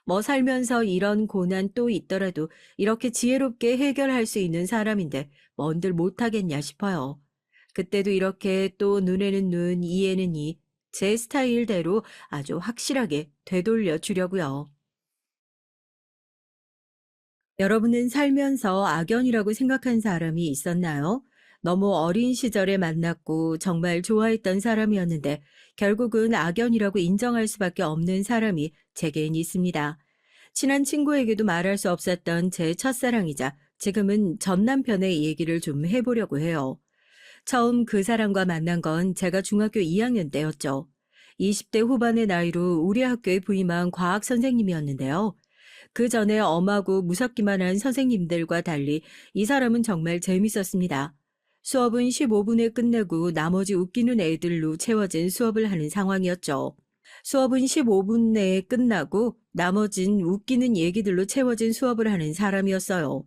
뭐 살면서 이런 고난 또 있더라도 이렇게 지혜롭게 해결할 수 있는 사람인데 뭔들 못하겠냐 싶어요. 그때도 이렇게 또 눈에는 눈, 이에는 이, 제 스타일대로 아주 확실하게 되돌려 주려고요. 여러분은 살면서 악연이라고 생각한 사람이 있었나요? 너무 어린 시절에 만났고 정말 좋아했던 사람이었는데 결국은 악연이라고 인정할 수밖에 없는 사람이 제겐 있습니다. 친한 친구에게도 말할 수 없었던 제 첫사랑이자 지금은 전 남편의 얘기를 좀 해보려고 해요. 처음 그 사람과 만난 건 제가 중학교 2학년 때였죠. 20대 후반의 나이로 우리 학교에 부임한 과학 선생님이었는데요. 그 전에 엄하고 무섭기만 한 선생님들과 달리 이 사람은 정말 재밌었습니다. 수업은 15분에 끝내고 나머지 웃기는 애들로 채워진 수업을 하는 상황이었죠. 수업은 15분 내에 끝나고 나머진 웃기는 얘기들로 채워진 수업을 하는 사람이었어요.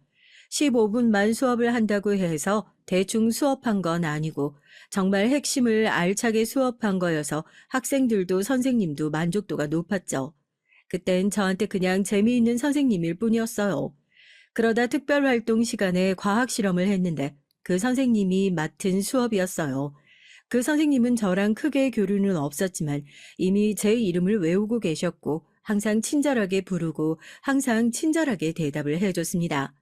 15분만 수업을 한다고 해서 대충 수업한 건 아니고 정말 핵심을 알차게 수업한 거여서 학생들도 선생님도 만족도가 높았죠. 그땐 저한테 그냥 재미있는 선생님일 뿐이었어요. 그러다 특별활동 시간에 과학 실험을 했는데 그 선생님이 맡은 수업이었어요. 그 선생님은 저랑 크게 교류는 없었지만 이미 제 이름을 외우고 계셨고 항상 친절하게 부르고 항상 친절하게 대답을 해줬습니다.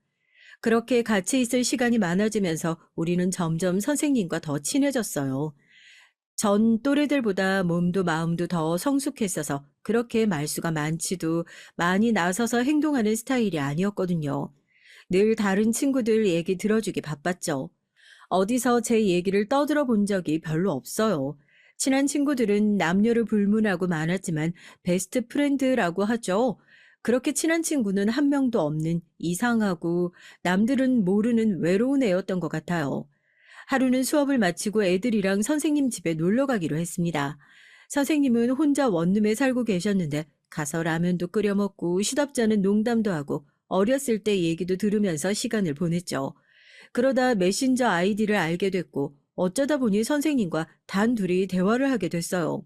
그렇게 같이 있을 시간이 많아지면서 우리는 점점 선생님과 더 친해졌어요. 전 또래들보다 몸도 마음도 더 성숙했어서 그렇게 말수가 많지도 많이 나서서 행동하는 스타일이 아니었거든요. 늘 다른 친구들 얘기 들어주기 바빴죠. 어디서 제 얘기를 떠들어 본 적이 별로 없어요. 친한 친구들은 남녀를 불문하고 많았지만 베스트 프렌드라고 하죠. 그렇게 친한 친구는 한 명도 없는 이상하고 남들은 모르는 외로운 애였던 것 같아요. 하루는 수업을 마치고 애들이랑 선생님 집에 놀러 가기로 했습니다. 선생님은 혼자 원룸에 살고 계셨는데 가서 라면도 끓여 먹고 시덥잖은 농담도 하고 어렸을 때 얘기도 들으면서 시간을 보냈죠. 그러다 메신저 아이디를 알게 됐고 어쩌다 보니 선생님과 단둘이 대화를 하게 됐어요.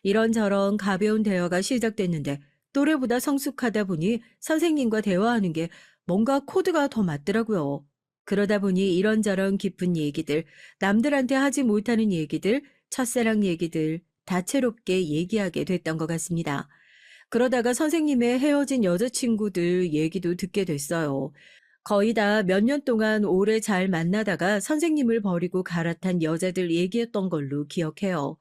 이런저런 가벼운 대화가 시작됐는데 또래보다 성숙하다 보니 선생님과 대화하는 게 뭔가 코드가 더 맞더라고요. 그러다 보니 이런저런 깊은 얘기들, 남들한테 하지 못하는 얘기들, 첫사랑 얘기들 다채롭게 얘기하게 됐던 것 같습니다. 그러다가 선생님의 헤어진 여자친구들 얘기도 듣게 됐어요. 거의 다 몇 년 동안 오래 잘 만나다가 선생님을 버리고 갈아탄 여자들 얘기였던 걸로 기억해요.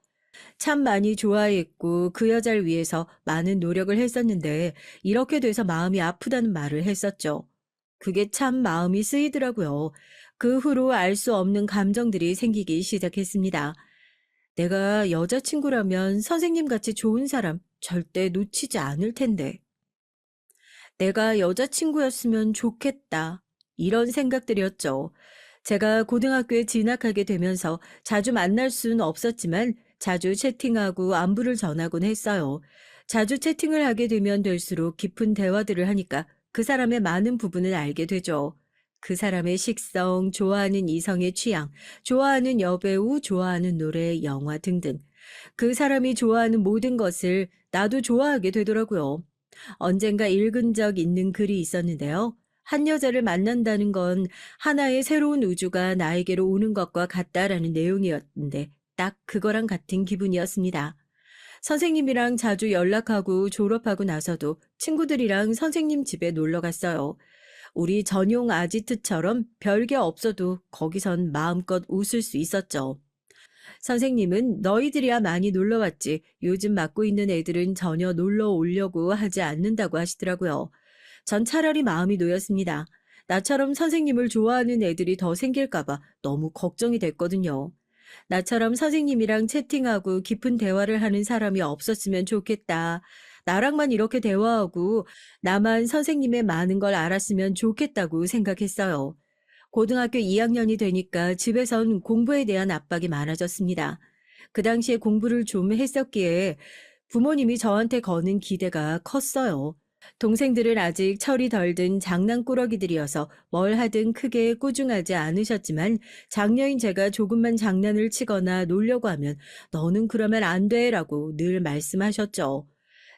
참 많이 좋아했고 그 여자를 위해서 많은 노력을 했었는데 이렇게 돼서 마음이 아프다는 말을 했었죠. 그게 참 마음이 쓰이더라고요. 그 후로 알 수 없는 감정들이 생기기 시작했습니다. 내가 여자친구라면 선생님 같이 좋은 사람 절대 놓치지 않을 텐데. 내가 여자친구였으면 좋겠다. 이런 생각들이었죠. 제가 고등학교에 진학하게 되면서 자주 만날 수는 없었지만 자주 채팅하고 안부를 전하곤 했어요. 자주 채팅을 하게 되면 될수록 깊은 대화들을 하니까 그 사람의 많은 부분을 알게 되죠. 그 사람의 식성, 좋아하는 이성의 취향, 좋아하는 여배우, 좋아하는 노래, 영화 등등. 그 사람이 좋아하는 모든 것을 나도 좋아하게 되더라고요. 언젠가 읽은 적 있는 글이 있었는데요. 한 여자를 만난다는 건 하나의 새로운 우주가 나에게로 오는 것과 같다라는 내용이었는데 딱 그거랑 같은 기분이었습니다. 선생님이랑 자주 연락하고 졸업하고 나서도 친구들이랑 선생님 집에 놀러 갔어요. 우리 전용 아지트처럼 별게 없어도 거기선 마음껏 웃을 수 있었죠. 선생님은 너희들이야 많이 놀러 왔지. 요즘 맡고 있는 애들은 전혀 놀러 오려고 하지 않는다고 하시더라고요. 전 차라리 마음이 놓였습니다. 나처럼 선생님을 좋아하는 애들이 더 생길까봐 너무 걱정이 됐거든요. 나처럼 선생님이랑 채팅하고 깊은 대화를 하는 사람이 없었으면 좋겠다. 나랑만 이렇게 대화하고 나만 선생님의 많은 걸 알았으면 좋겠다고 생각했어요. 고등학교 2학년이 되니까 집에선 공부에 대한 압박이 많아졌습니다. 그 당시에 공부를 좀 했었기에 부모님이 저한테 거는 기대가 컸어요. 동생들은 아직 철이 덜 든 장난꾸러기들이어서 뭘 하든 크게 꾸중하지 않으셨지만 장녀인 제가 조금만 장난을 치거나 놀려고 하면 너는 그러면 안 돼라고 늘 말씀하셨죠.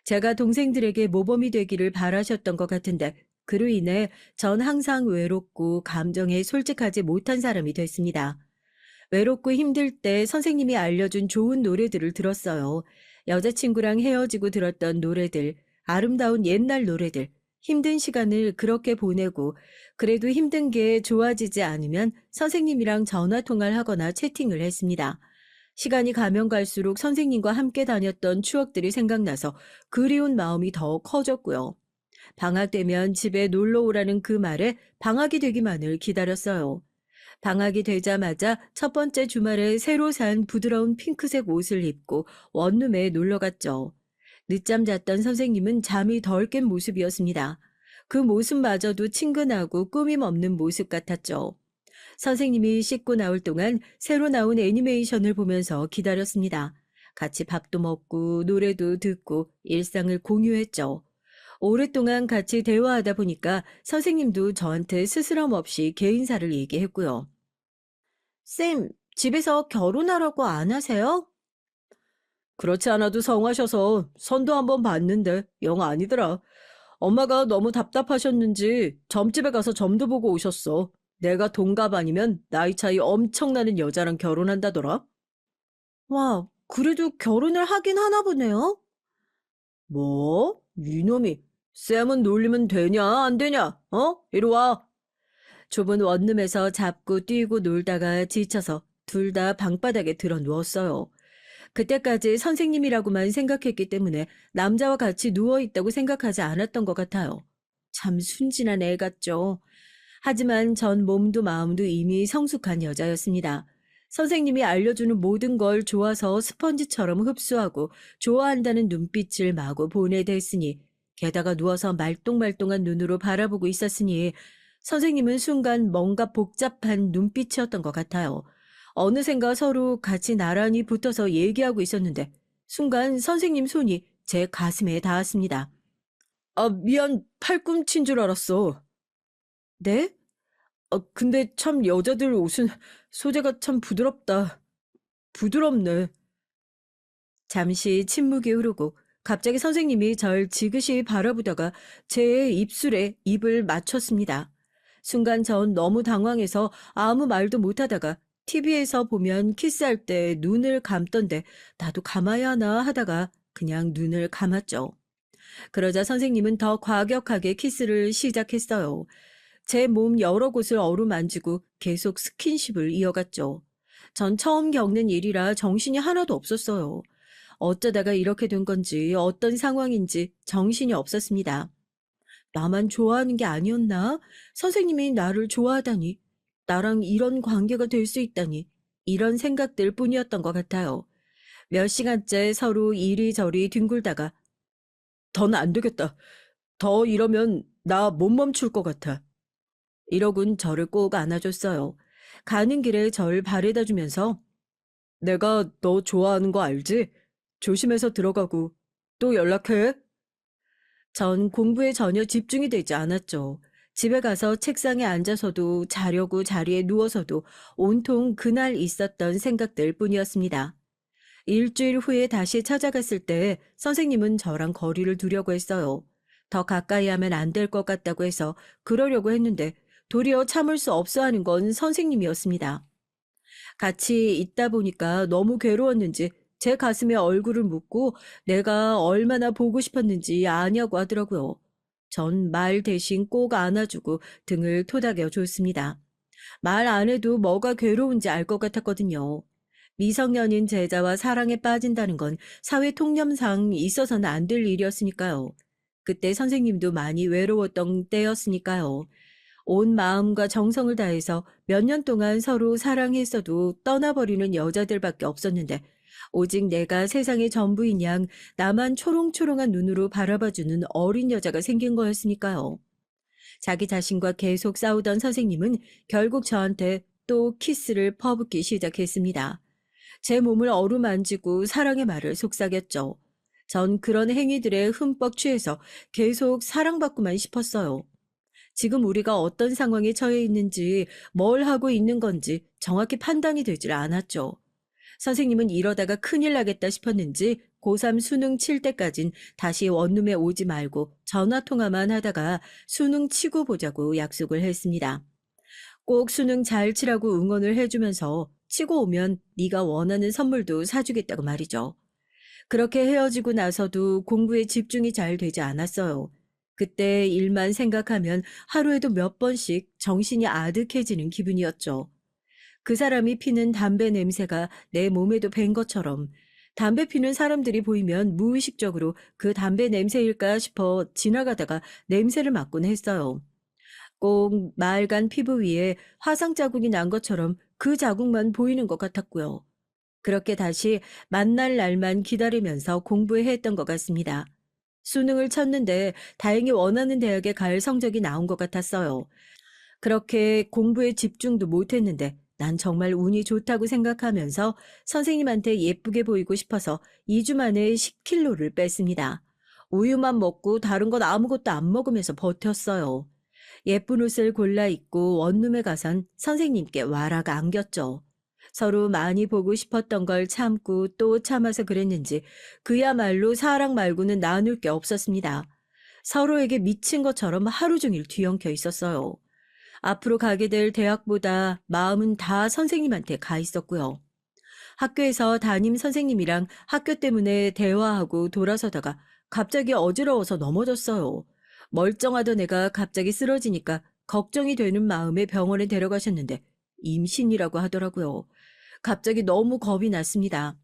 제가 동생들에게 모범이 되기를 바라셨던 것 같은데 그로 인해 전 항상 외롭고 감정에 솔직하지 못한 사람이 됐습니다. 외롭고 힘들 때 선생님이 알려준 좋은 노래들을 들었어요. 여자친구랑 헤어지고 들었던 노래들, 아름다운 옛날 노래들, 힘든 시간을 그렇게 보내고 그래도 힘든 게 좋아지지 않으면 선생님이랑 전화 통화를 하거나 채팅을 했습니다. 시간이 가면 갈수록 선생님과 함께 다녔던 추억들이 생각나서 그리운 마음이 더 커졌고요. 방학 되면 집에 놀러 오라는 그 말에 방학이 되기만을 기다렸어요. 방학이 되자마자 첫 번째 주말에 새로 산 부드러운 핑크색 옷을 입고 원룸에 놀러 갔죠. 늦잠 잤던 선생님은 잠이 덜 깬 모습이었습니다. 그 모습마저도 친근하고 꾸밈 없는 모습 같았죠. 선생님이 씻고 나올 동안 새로 나온 애니메이션을 보면서 기다렸습니다. 같이 밥도 먹고 노래도 듣고 일상을 공유했죠. 오랫동안 같이 대화하다 보니까 선생님도 저한테 스스럼 없이 개인사를 얘기했고요. 쌤, 집에서 결혼하라고 안 하세요? 그렇지 않아도 성하셔서 선도 한번 봤는데 영 아니더라. 엄마가 너무 답답하셨는지 점집에 가서 점도 보고 오셨어. 내가 동갑 아니면 나이 차이 엄청나는 여자랑 결혼한다더라. 와, 그래도 결혼을 하긴 하나 보네요. 뭐? 이놈이 쌤은 놀리면 되냐 안 되냐? 어? 이리 와. 좁은 원룸에서 잡고 뛰고 놀다가 지쳐서 둘 다 방바닥에 들어 누웠어요. 그때까지 선생님이라고만 생각했기 때문에 남자와 같이 누워있다고 생각하지 않았던 것 같아요. 참 순진한 애 같죠. 하지만 전 몸도 마음도 이미 성숙한 여자였습니다. 선생님이 알려주는 모든 걸 좋아서 스펀지처럼 흡수하고 좋아한다는 눈빛을 마구 보내댔으니 게다가 누워서 말똥말똥한 눈으로 바라보고 있었으니 선생님은 순간 뭔가 복잡한 눈빛이었던 것 같아요. 어느샌가 서로 같이 나란히 붙어서 얘기하고 있었는데 순간 선생님 손이 제 가슴에 닿았습니다. 아, 미안, 팔꿈치인 줄 알았어. 네? 근데 참 여자들 옷은 소재가 참 부드럽다. 부드럽네. 잠시 침묵이 흐르고 갑자기 선생님이 절 지그시 바라보다가 제 입술에 입을 맞췄습니다. 순간 전 너무 당황해서 아무 말도 못하다가 TV에서 보면 키스할 때 눈을 감던데 나도 감아야 하나 하다가 그냥 눈을 감았죠. 그러자 선생님은 더 과격하게 키스를 시작했어요. 제 몸 여러 곳을 어루만지고 계속 스킨십을 이어갔죠. 전 처음 겪는 일이라 정신이 하나도 없었어요. 어쩌다가 이렇게 된 건지 어떤 상황인지 정신이 없었습니다. 나만 좋아하는 게 아니었나? 선생님이 나를 좋아하다니. 나랑 이런 관계가 될 수 있다니. 이런 생각들 뿐이었던 것 같아요. 몇 시간째 서로 이리저리 뒹굴다가 더는 안 되겠다. 더 이러면 나 못 멈출 것 같아. 이러곤 저를 꼭 안아줬어요. 가는 길에 절 바래다 주면서 내가 너 좋아하는 거 알지? 조심해서 들어가고 또 연락해. 전 공부에 전혀 집중이 되지 않았죠. 집에 가서 책상에 앉아서도 자려고 자리에 누워서도 온통 그날 있었던 생각들 뿐이었습니다. 일주일 후에 다시 찾아갔을 때 선생님은 저랑 거리를 두려고 했어요. 더 가까이 하면 안 될 것 같다고 해서 그러려고 했는데 도리어 참을 수 없어 하는 건 선생님이었습니다. 같이 있다 보니까 너무 괴로웠는지 제 가슴에 얼굴을 묻고 내가 얼마나 보고 싶었는지 아냐고 하더라고요. 전 말 대신 꼭 안아주고 등을 토닥여 줬습니다. 말 안 해도 뭐가 괴로운지 알 것 같았거든요. 미성년인 제자와 사랑에 빠진다는 건 사회 통념상 있어서는 안 될 일이었으니까요. 그때 선생님도 많이 외로웠던 때였으니까요. 온 마음과 정성을 다해서 몇 년 동안 서로 사랑했어도 떠나버리는 여자들밖에 없었는데 오직 내가 세상의 전부인 양 나만 초롱초롱한 눈으로 바라봐주는 어린 여자가 생긴 거였으니까요. 자기 자신과 계속 싸우던 선생님은 결국 저한테 또 키스를 퍼붓기 시작했습니다. 제 몸을 어루만지고 사랑의 말을 속삭였죠. 전 그런 행위들에 흠뻑 취해서 계속 사랑받고만 싶었어요. 지금 우리가 어떤 상황에 처해 있는지 뭘 하고 있는 건지 정확히 판단이 되질 않았죠. 선생님은 이러다가 큰일 나겠다 싶었는지 고3 수능 칠 때까진 다시 원룸에 오지 말고 전화통화만 하다가 수능 치고 보자고 약속을 했습니다. 꼭 수능 잘 치라고 응원을 해주면서 치고 오면 네가 원하는 선물도 사주겠다고 말이죠. 그렇게 헤어지고 나서도 공부에 집중이 잘 되지 않았어요. 그때 일만 생각하면 하루에도 몇 번씩 정신이 아득해지는 기분이었죠. 그 사람이 피는 담배 냄새가 내 몸에도 밴 것처럼 담배 피는 사람들이 보이면 무의식적으로 그 담배 냄새일까 싶어 지나가다가 냄새를 맡곤 했어요. 꼭 맑은 피부 위에 화상 자국이 난 것처럼 그 자국만 보이는 것 같았고요. 그렇게 다시 만날 날만 기다리면서 공부해 했던 것 같습니다. 수능을 쳤는데 다행히 원하는 대학에 갈 성적이 나온 것 같았어요. 그렇게 공부에 집중도 못했는데 난 정말 운이 좋다고 생각하면서 선생님한테 예쁘게 보이고 싶어서 2주 만에 10kg를 뺐습니다. 우유만 먹고 다른 건 아무것도 안 먹으면서 버텼어요. 예쁜 옷을 골라 입고 원룸에 가선 선생님께 와라가 안겼죠. 서로 많이 보고 싶었던 걸 참고 또 참아서 그랬는지 그야말로 사랑 말고는 나눌 게 없었습니다. 서로에게 미친 것처럼 하루 종일 뒤엉켜 있었어요. 앞으로 가게 될 대학보다 마음은 다 선생님한테 가 있었고요. 학교에서 담임 선생님이랑 학교 때문에 대화하고 돌아서다가 갑자기 어지러워서 넘어졌어요. 멀쩡하던 애가 갑자기 쓰러지니까 걱정이 되는 마음에 병원에 데려가셨는데 임신이라고 하더라고요. 갑자기 너무 겁이 났습니다.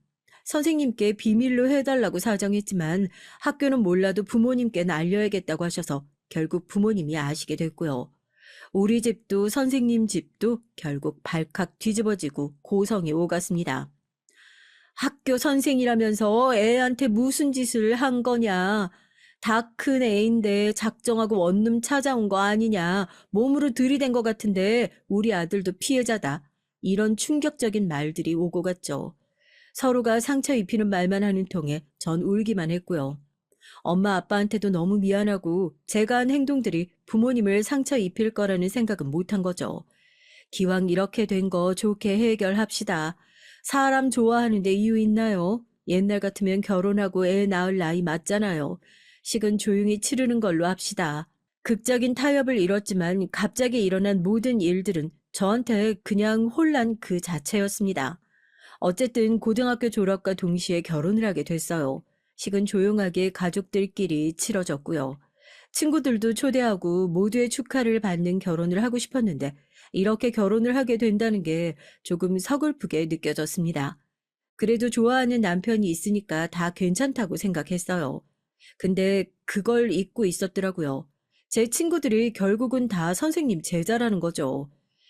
선생님께 비밀로 해달라고 사정했지만 학교는 몰라도 부모님께는 알려야겠다고 하셔서 결국 부모님이 아시게 됐고요. 우리 집도 선생님 집도 결국 발칵 뒤집어지고 고성이 오갔습니다. 학교 선생이라면서 애한테 무슨 짓을 한 거냐. 다 큰 애인데 작정하고 원룸 찾아온 거 아니냐. 몸으로 들이댄 것 같은데 우리 아들도 피해자다. 이런 충격적인 말들이 오고 갔죠. 서로가 상처 입히는 말만 하는 통에 전 울기만 했고요. 엄마 아빠한테도 너무 미안하고 제가 한 행동들이 부모님을 상처 입힐 거라는 생각은 못한 거죠. 기왕 이렇게 된 거 좋게 해결합시다. 사람 좋아하는데 이유 있나요? 옛날 같으면 결혼하고 애 낳을 나이 맞잖아요. 식은 조용히 치르는 걸로 합시다. 극적인 타협을 이뤘지만 갑자기 일어난 모든 일들은 저한테 그냥 혼란 그 자체였습니다. 어쨌든 고등학교 졸업과 동시에 결혼을 하게 됐어요. 식은 조용하게 가족들끼리 치러졌고요. 친구들도 초대하고 모두의 축하를 받는 결혼을 하고 싶었는데 이렇게 결혼을 하게 된다는 게 조금 서글프게 느껴졌습니다. 그래도 좋아하는 남편이 있으니까 다 괜찮다고 생각했어요. 근데 그걸 잊고 있었더라고요. 제 친구들이 결국은 다 선생님 제자라는 거죠.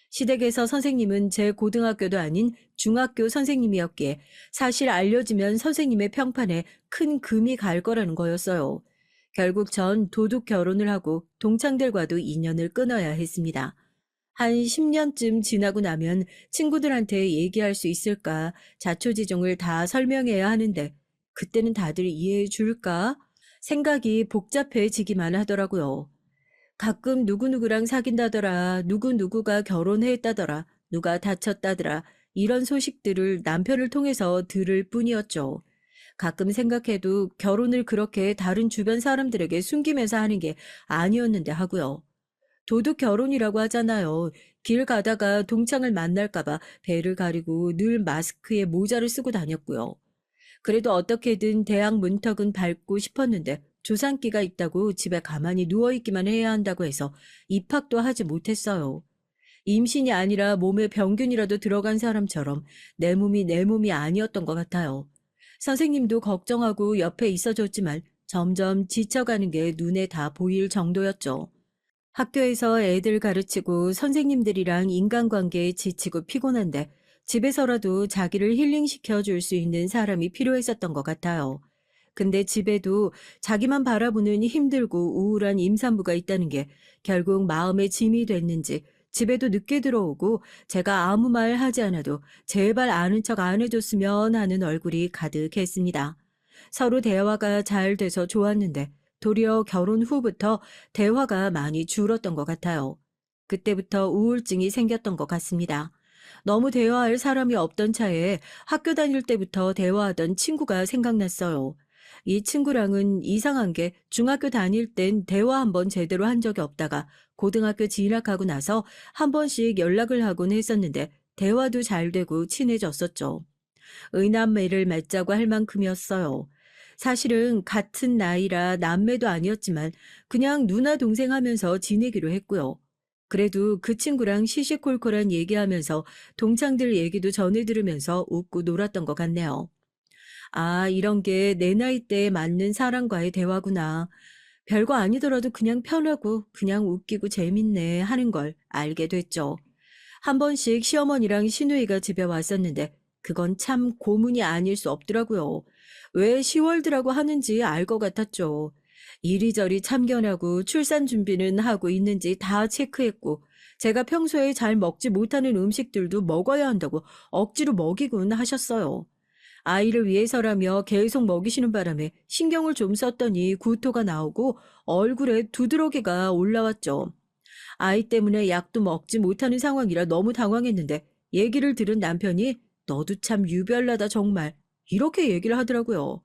시댁에서 선생님은 제 고등학교도 아닌 중학교 선생님이었기에 사실 알려지면 선생님의 평판에 큰 금이 갈 거라는 거였어요. 결국 전 도둑 결혼을 하고 동창들과도 인연을 끊어야 했습니다. 한 10년쯤 지나고 나면 친구들한테 얘기할 수 있을까 자초지종을 다 설명해야 하는데 그때는 다들 이해해 줄까? 생각이 복잡해지기만 하더라고요. 가끔 누구누구랑 사귄다더라, 누구누구가 결혼했다더라, 누가 다쳤다더라, 이런 소식들을 남편을 통해서 들을 뿐이었죠. 가끔 생각해도 결혼을 그렇게 다른 주변 사람들에게 숨기면서 하는 게 아니었는데 하고요. 도둑 결혼이라고 하잖아요. 길 가다가 동창을 만날까봐 배를 가리고 늘 마스크에 모자를 쓰고 다녔고요. 그래도 어떻게든 대학 문턱은 밟고 싶었는데 조산기가 있다고 집에 가만히 누워있기만 해야 한다고 해서 입학도 하지 못했어요. 임신이 아니라 몸에 병균이라도 들어간 사람처럼 내 몸이 아니었던 것 같아요. 선생님도 걱정하고 옆에 있어줬지만 점점 지쳐가는 게 눈에 다 보일 정도였죠. 학교에서 애들 가르치고 선생님들이랑 인간관계에 지치고 피곤한데 집에서라도 자기를 힐링시켜 줄 수 있는 사람이 필요했었던 것 같아요. 근데 집에도 자기만 바라보는 힘들고 우울한 임산부가 있다는 게 결국 마음의 짐이 됐는지 집에도 늦게 들어오고 제가 아무 말 하지 않아도 제발 아는 척 안 해줬으면 하는 얼굴이 가득했습니다. 서로 대화가 잘 돼서 좋았는데 도리어 결혼 후부터 대화가 많이 줄었던 것 같아요. 그때부터 우울증이 생겼던 것 같습니다. 너무 대화할 사람이 없던 차에 학교 다닐 때부터 대화하던 친구가 생각났어요. 이 친구랑은 이상한 게 중학교 다닐 땐 대화 한번 제대로 한 적이 없다가 고등학교 진학하고 나서 한 번씩 연락을 하곤 했었는데 대화도 잘 되고 친해졌었죠. 의남매를 맺자고 할 만큼이었어요. 사실은 같은 나이라 남매도 아니었지만 그냥 누나 동생 하면서 지내기로 했고요. 그래도 그 친구랑 시시콜콜한 얘기하면서 동창들 얘기도 전해 들으면서 웃고 놀았던 것 같네요. 아, 이런 게 내 나이대에 맞는 사람과의 대화구나. 별거 아니더라도 그냥 편하고 그냥 웃기고 재밌네 하는 걸 알게 됐죠. 한 번씩 시어머니랑 시누이가 집에 왔었는데 그건 참 고문이 아닐 수 없더라고요. 왜 시월드라고 하는지 알 것 같았죠. 이리저리 참견하고 출산 준비는 하고 있는지 다 체크했고 제가 평소에 잘 먹지 못하는 음식들도 먹어야 한다고 억지로 먹이곤 하셨어요. 아이를 위해서라며 계속 먹이시는 바람에 신경을 좀 썼더니 구토가 나오고 얼굴에 두드러기가 올라왔죠. 아이 때문에 약도 먹지 못하는 상황이라 너무 당황했는데 얘기를 들은 남편이 너도 참 유별나다 정말 이렇게 얘기를 하더라고요.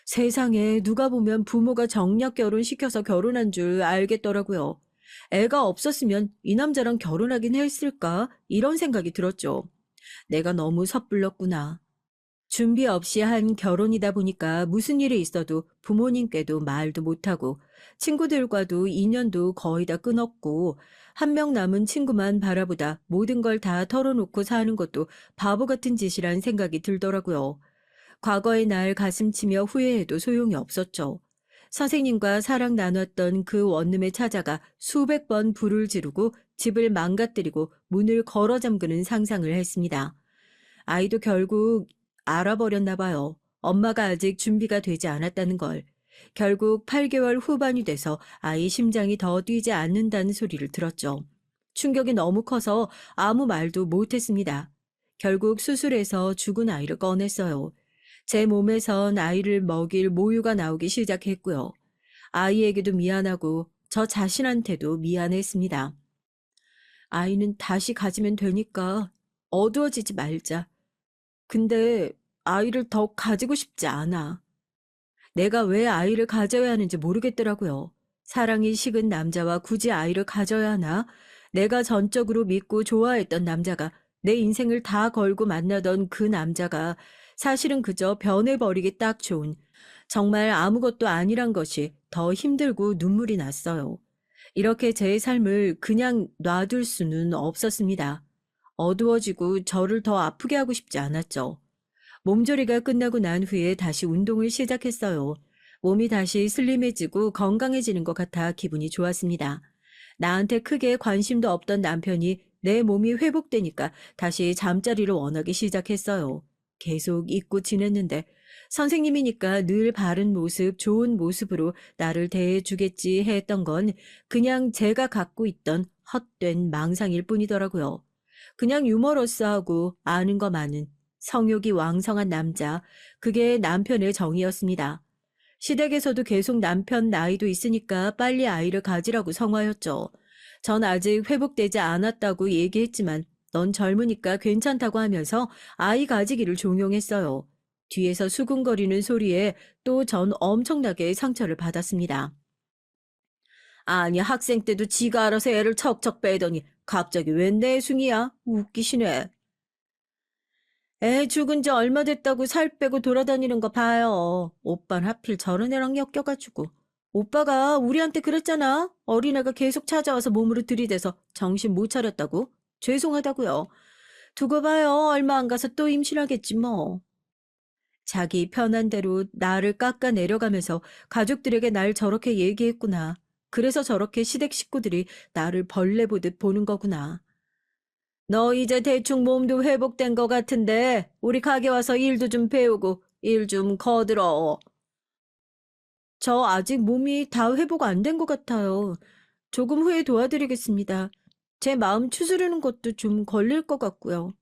세상에 누가 보면 부모가 정략 결혼시켜서 결혼한 줄 알겠더라고요. 애가 없었으면 이 남자랑 결혼하긴 했을까? 이런 생각이 들었죠. 내가 너무 섣불렀구나. 준비 없이 한 결혼이다 보니까 무슨 일이 있어도 부모님께도 말도 못하고 친구들과도 인연도 거의 다 끊었고 한 명 남은 친구만 바라보다 모든 걸 다 털어놓고 사는 것도 바보 같은 짓이란 생각이 들더라고요. 과거의 날 가슴치며 후회해도 소용이 없었죠. 선생님과 사랑 나눴던 그 원룸에 찾아가 수백 번 불을 지르고 집을 망가뜨리고 문을 걸어 잠그는 상상을 했습니다. 아이도 결국 알아버렸나 봐요. 엄마가 아직 준비가 되지 않았다는 걸. 결국 8개월 후반이 돼서 아이 심장이 더 뛰지 않는다는 소리를 들었죠. 충격이 너무 커서 아무 말도 못했습니다. 결국 수술해서 죽은 아이를 꺼냈어요. 제 몸에선 아이를 먹일 모유가 나오기 시작했고요. 아이에게도 미안하고 저 자신한테도 미안했습니다. 아이는 다시 가지면 되니까 어두워지지 말자. 근데 아이를 더 가지고 싶지 않아. 내가 왜 아이를 가져야 하는지 모르겠더라고요. 사랑이 식은 남자와 굳이 아이를 가져야 하나? 내가 전적으로 믿고 좋아했던 남자가, 내 인생을 다 걸고 만나던 그 남자가 사실은 그저 변해버리기 딱 좋은, 정말 아무것도 아니란 것이 더 힘들고 눈물이 났어요. 이렇게 제 삶을 그냥 놔둘 수는 없었습니다. 어두워지고 저를 더 아프게 하고 싶지 않았죠. 몸조리가 끝나고 난 후에 다시 운동을 시작했어요. 몸이 다시 슬림해지고 건강해지는 것 같아 기분이 좋았습니다. 나한테 크게 관심도 없던 남편이 내 몸이 회복되니까 다시 잠자리를 원하기 시작했어요. 계속 잊고 지냈는데 선생님이니까 늘 바른 모습, 좋은 모습으로 나를 대해주겠지 했던 건 그냥 제가 갖고 있던 헛된 망상일 뿐이더라고요. 그냥 유머러스하고 아는 거 많은 성욕이 왕성한 남자, 그게 남편의 정이었습니다. 시댁에서도 계속 남편 나이도 있으니까 빨리 아이를 가지라고 성화였죠. 전 아직 회복되지 않았다고 얘기했지만 넌 젊으니까 괜찮다고 하면서 아이 가지기를 종용했어요. 뒤에서 수군거리는 소리에 또 전 엄청나게 상처를 받았습니다. 아니 학생 때도 지가 알아서 애를 척척 빼더니 갑자기 웬 내숭이야? 웃기시네. 애 죽은 지 얼마 됐다고 살 빼고 돌아다니는 거 봐요. 오빠는 하필 저런 애랑 엮여가지고. 오빠가 우리한테 그랬잖아. 어린애가 계속 찾아와서 몸으로 들이대서 정신 못 차렸다고. 죄송하다고요. 두고 봐요. 얼마 안 가서 또 임신하겠지 뭐. 자기 편한 대로 나를 깎아 내려가면서 가족들에게 날 저렇게 얘기했구나. 그래서 저렇게 시댁 식구들이 나를 벌레 보듯 보는 거구나. 너 이제 대충 몸도 회복된 것 같은데 우리 가게 와서 일도 좀 배우고 일 좀 거들어. 저 아직 몸이 다 회복 안 된 것 같아요. 조금 후에 도와드리겠습니다. 제 마음 추스르는 것도 좀 걸릴 것 같고요.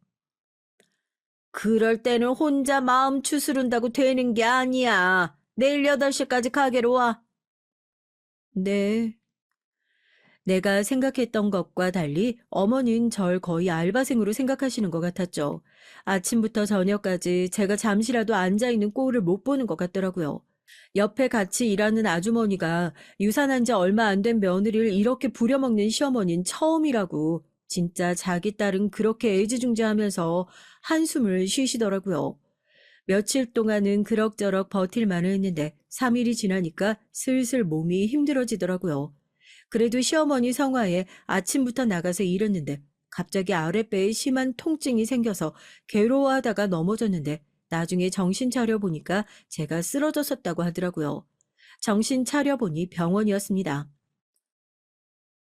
그럴 때는 혼자 마음 추스른다고 되는 게 아니야. 내일 8시까지 가게로 와. 네. 내가 생각했던 것과 달리 어머니는 절 거의 알바생으로 생각하시는 것 같았죠. 아침부터 저녁까지 제가 잠시라도 앉아있는 꼴을 못 보는 것 같더라고요. 옆에 같이 일하는 아주머니가 유산한 지 얼마 안 된 며느리를 이렇게 부려먹는 시어머니는 처음이라고 진짜 자기 딸은 그렇게 애지중지하면서 한숨을 쉬시더라고요. 며칠 동안은 그럭저럭 버틸만은 했는데 3일이 지나니까 슬슬 몸이 힘들어지더라고요. 그래도 시어머니 성화에 아침부터 나가서 일했는데 갑자기 아랫배에 심한 통증이 생겨서 괴로워하다가 넘어졌는데 나중에 정신 차려보니까 제가 쓰러졌었다고 하더라고요. 정신 차려보니 병원이었습니다.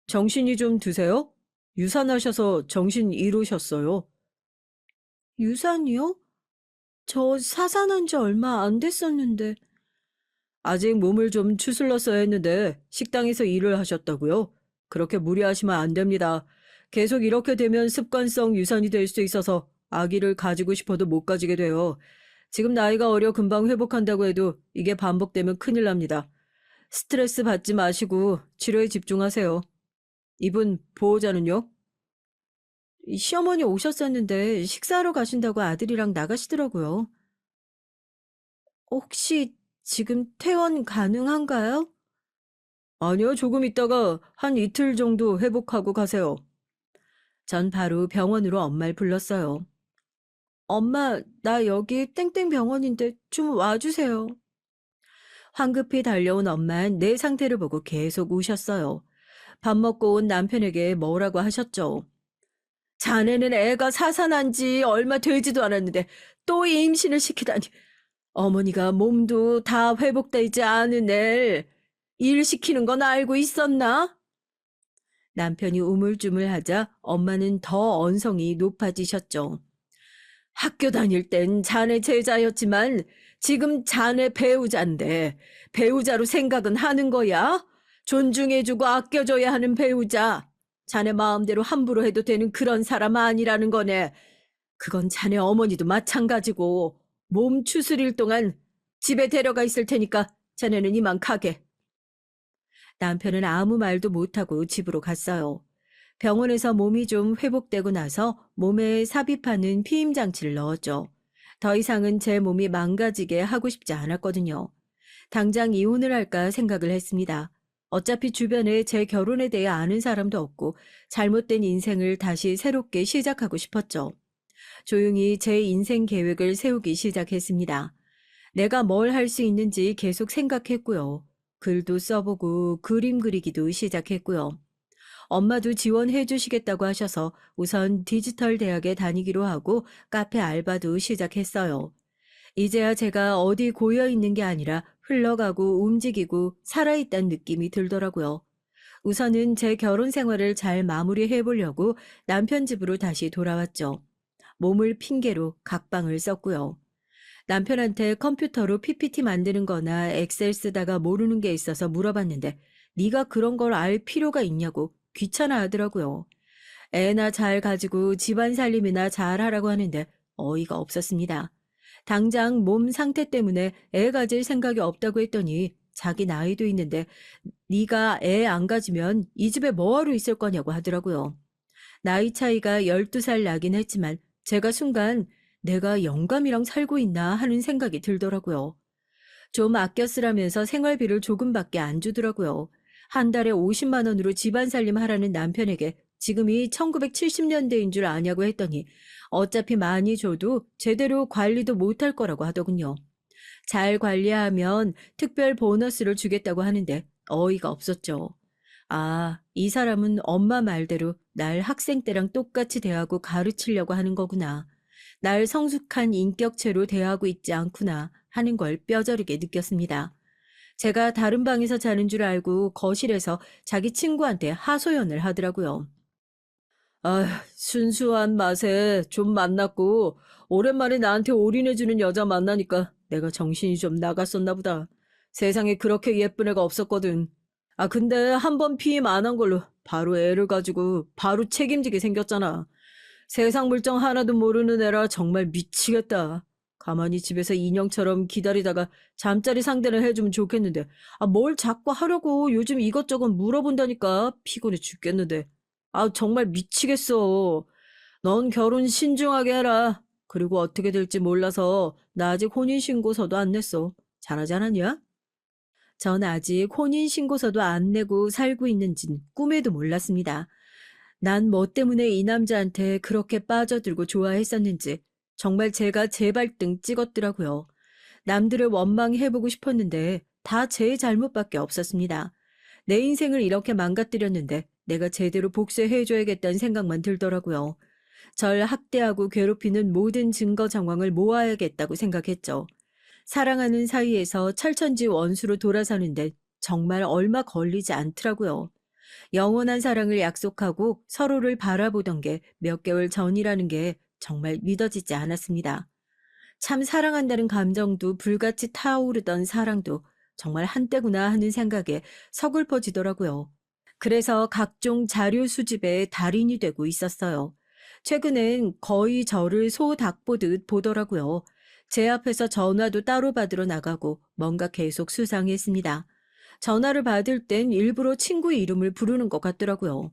정신이 좀 드세요? 유산하셔서 정신 잃으셨어요. 유산이요? 저 사산한 지 얼마 안 됐었는데. 아직 몸을 좀 추슬렀어야 했는데 식당에서 일을 하셨다고요? 그렇게 무리하시면 안 됩니다. 계속 이렇게 되면 습관성 유산이 될 수 있어서 아기를 가지고 싶어도 못 가지게 돼요. 지금 나이가 어려 금방 회복한다고 해도 이게 반복되면 큰일 납니다. 스트레스 받지 마시고 치료에 집중하세요. 이분 보호자는요? 시어머니 오셨었는데 식사하러 가신다고 아들이랑 나가시더라고요. 혹시 지금 퇴원 가능한가요? 아니요, 조금 있다가 한 이틀 정도 회복하고 가세요. 전 바로 병원으로 엄마를 불렀어요. 엄마, 나 여기 땡땡 병원인데 좀 와주세요. 황급히 달려온 엄만 내 상태를 보고 계속 우셨어요. 밥 먹고 온 남편에게 뭐라고 하셨죠? 자네는 애가 사산한 지 얼마 되지도 않았는데 또 임신을 시키다니. 어머니가 몸도 다 회복되지 않은 애를 일 시키는 건 알고 있었나? 남편이 우물쭈물하자 엄마는 더 언성이 높아지셨죠. 학교 다닐 땐 자네 제자였지만 지금 자네 배우자인데 배우자로 생각은 하는 거야? 존중해주고 아껴줘야 하는 배우자. 자네 마음대로 함부로 해도 되는 그런 사람 아니라는 거네. 그건 자네 어머니도 마찬가지고 몸 추스릴 동안 집에 데려가 있을 테니까 자네는 이만 가게. 남편은 아무 말도 못하고 집으로 갔어요. 병원에서 몸이 좀 회복되고 나서 몸에 삽입하는 피임 장치를 넣었죠. 더 이상은 제 몸이 망가지게 하고 싶지 않았거든요. 당장 이혼을 할까 생각을 했습니다. 어차피 주변에 제 결혼에 대해 아는 사람도 없고 잘못된 인생을 다시 새롭게 시작하고 싶었죠. 조용히 제 인생 계획을 세우기 시작했습니다. 내가 뭘 할 수 있는지 계속 생각했고요. 글도 써보고 그림 그리기도 시작했고요. 엄마도 지원해 주시겠다고 하셔서 우선 디지털 대학에 다니기로 하고 카페 알바도 시작했어요. 이제야 제가 어디 고여 있는 게 아니라 흘러가고 움직이고 살아있다는 느낌이 들더라고요. 우선은 제 결혼 생활을 잘 마무리해 보려고 남편 집으로 다시 돌아왔죠. 몸을 핑계로 각방을 썼고요. 남편한테 컴퓨터로 PPT 만드는 거나 엑셀 쓰다가 모르는 게 있어서 물어봤는데 네가 그런 걸 알 필요가 있냐고 귀찮아 하더라고요. 애나 잘 가지고 집안 살림이나 잘 하라고 하는데 어이가 없었습니다. 당장 몸 상태 때문에 애 가질 생각이 없다고 했더니 자기 나이도 있는데 네가 애 안 가지면 이 집에 뭐하러 있을 거냐고 하더라고요. 나이 차이가 12살 나긴 했지만 제가 순간 내가 영감이랑 살고 있나 하는 생각이 들더라고요. 좀 아껴 쓰라면서 생활비를 조금밖에 안 주더라고요. 한 달에 50만 원으로 집안 살림 하라는 남편에게 지금이 1970년대인 줄 아냐고 했더니 어차피 많이 줘도 제대로 관리도 못할 거라고 하더군요. 잘 관리하면 특별 보너스를 주겠다고 하는데 어이가 없었죠. 아, 이 사람은 엄마 말대로 날 학생 때랑 똑같이 대하고 가르치려고 하는 거구나. 날 성숙한 인격체로 대하고 있지 않구나 하는 걸 뼈저리게 느꼈습니다. 제가 다른 방에서 자는 줄 알고 거실에서 자기 친구한테 하소연을 하더라고요. 아, 순수한 맛에 좀 만났고 오랜만에 나한테 올인해주는 여자 만나니까 내가 정신이 좀 나갔었나 보다. 세상에 그렇게 예쁜 애가 없었거든. 아, 근데 한 번 피임 안 한 걸로 바로 애를 가지고 바로 책임지게 생겼잖아. 세상 물정 하나도 모르는 애라 정말 미치겠다. 가만히 집에서 인형처럼 기다리다가 잠자리 상대를 해주면 좋겠는데, 아, 뭘 자꾸 하려고 요즘 이것저것 물어본다니까 피곤해 죽겠는데. 아, 정말 미치겠어. 넌 결혼 신중하게 해라. 그리고 어떻게 될지 몰라서 나 아직 혼인신고서도 안 냈어. 잘하지 않았냐? 전 아직 혼인신고서도 안 내고 살고 있는진 꿈에도 몰랐습니다. 난 뭐 때문에 이 남자한테 그렇게 빠져들고 좋아했었는지 정말 제가 제 발등 찍었더라고요. 남들을 원망해보고 싶었는데 다 제 잘못밖에 없었습니다. 내 인생을 이렇게 망가뜨렸는데 내가 제대로 복수해줘야겠다는 생각만 들더라고요. 절 학대하고 괴롭히는 모든 증거 정황을 모아야겠다고 생각했죠. 사랑하는 사이에서 철천지 원수로 돌아서는데 정말 얼마 걸리지 않더라고요. 영원한 사랑을 약속하고 서로를 바라보던 게 몇 개월 전이라는 게 정말 믿어지지 않았습니다. 참 사랑한다는 감정도 불같이 타오르던 사랑도 정말 한때구나 하는 생각에 서글퍼지더라고요. 그래서 각종 자료 수집에 달인이 되고 있었어요. 최근엔 거의 저를 소 닭 보듯 보더라고요. 제 앞에서 전화도 따로 받으러 나가고 뭔가 계속 수상했습니다. 전화를 받을 땐 일부러 친구 이름을 부르는 것 같더라고요.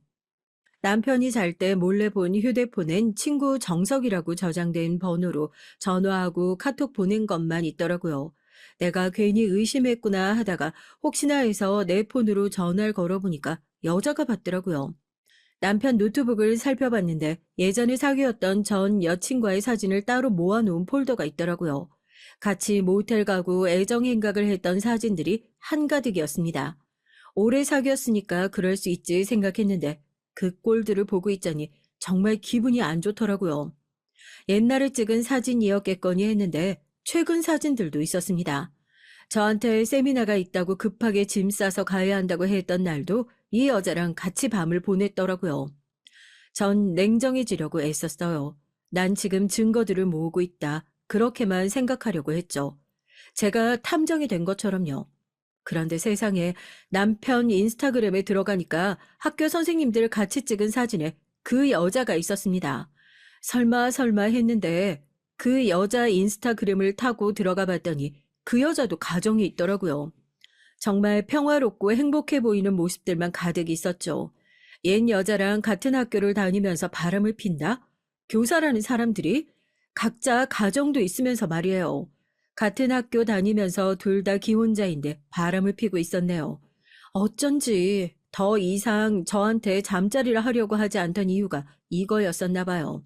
남편이 잘 때 몰래 본 휴대폰엔 친구 정석이라고 저장된 번호로 전화하고 카톡 보낸 것만 있더라고요. 내가 괜히 의심했구나 하다가 혹시나 해서 내 폰으로 전화를 걸어보니까 여자가 받더라고요. 남편 노트북을 살펴봤는데 예전에 사귀었던 전 여친과의 사진을 따로 모아놓은 폴더가 있더라고요. 같이 모텔 가고 애정 행각을 했던 사진들이 한가득이었습니다. 오래 사귀었으니까 그럴 수 있지 생각했는데 그 꼴들을 보고 있자니 정말 기분이 안 좋더라고요. 옛날에 찍은 사진이었겠거니 했는데 최근 사진들도 있었습니다. 저한테 세미나가 있다고 급하게 짐 싸서 가야 한다고 했던 날도 이 여자랑 같이 밤을 보냈더라고요. 전 냉정해지려고 애썼어요. 난 지금 증거들을 모으고 있다. 그렇게만 생각하려고 했죠. 제가 탐정이 된 것처럼요. 그런데 세상에 남편 인스타그램에 들어가니까 학교 선생님들 같이 찍은 사진에 그 여자가 있었습니다. 설마 했는데 그 여자 인스타그램을 타고 들어가 봤더니 그 여자도 가정이 있더라고요. 정말 평화롭고 행복해 보이는 모습들만 가득 있었죠. 옛 여자랑 같은 학교를 다니면서 바람을 핀다? 교사라는 사람들이? 각자 가정도 있으면서 말이에요. 같은 학교 다니면서 둘 다 기혼자인데 바람을 피고 있었네요. 어쩐지 더 이상 저한테 잠자리를 하려고 하지 않던 이유가 이거였었나 봐요.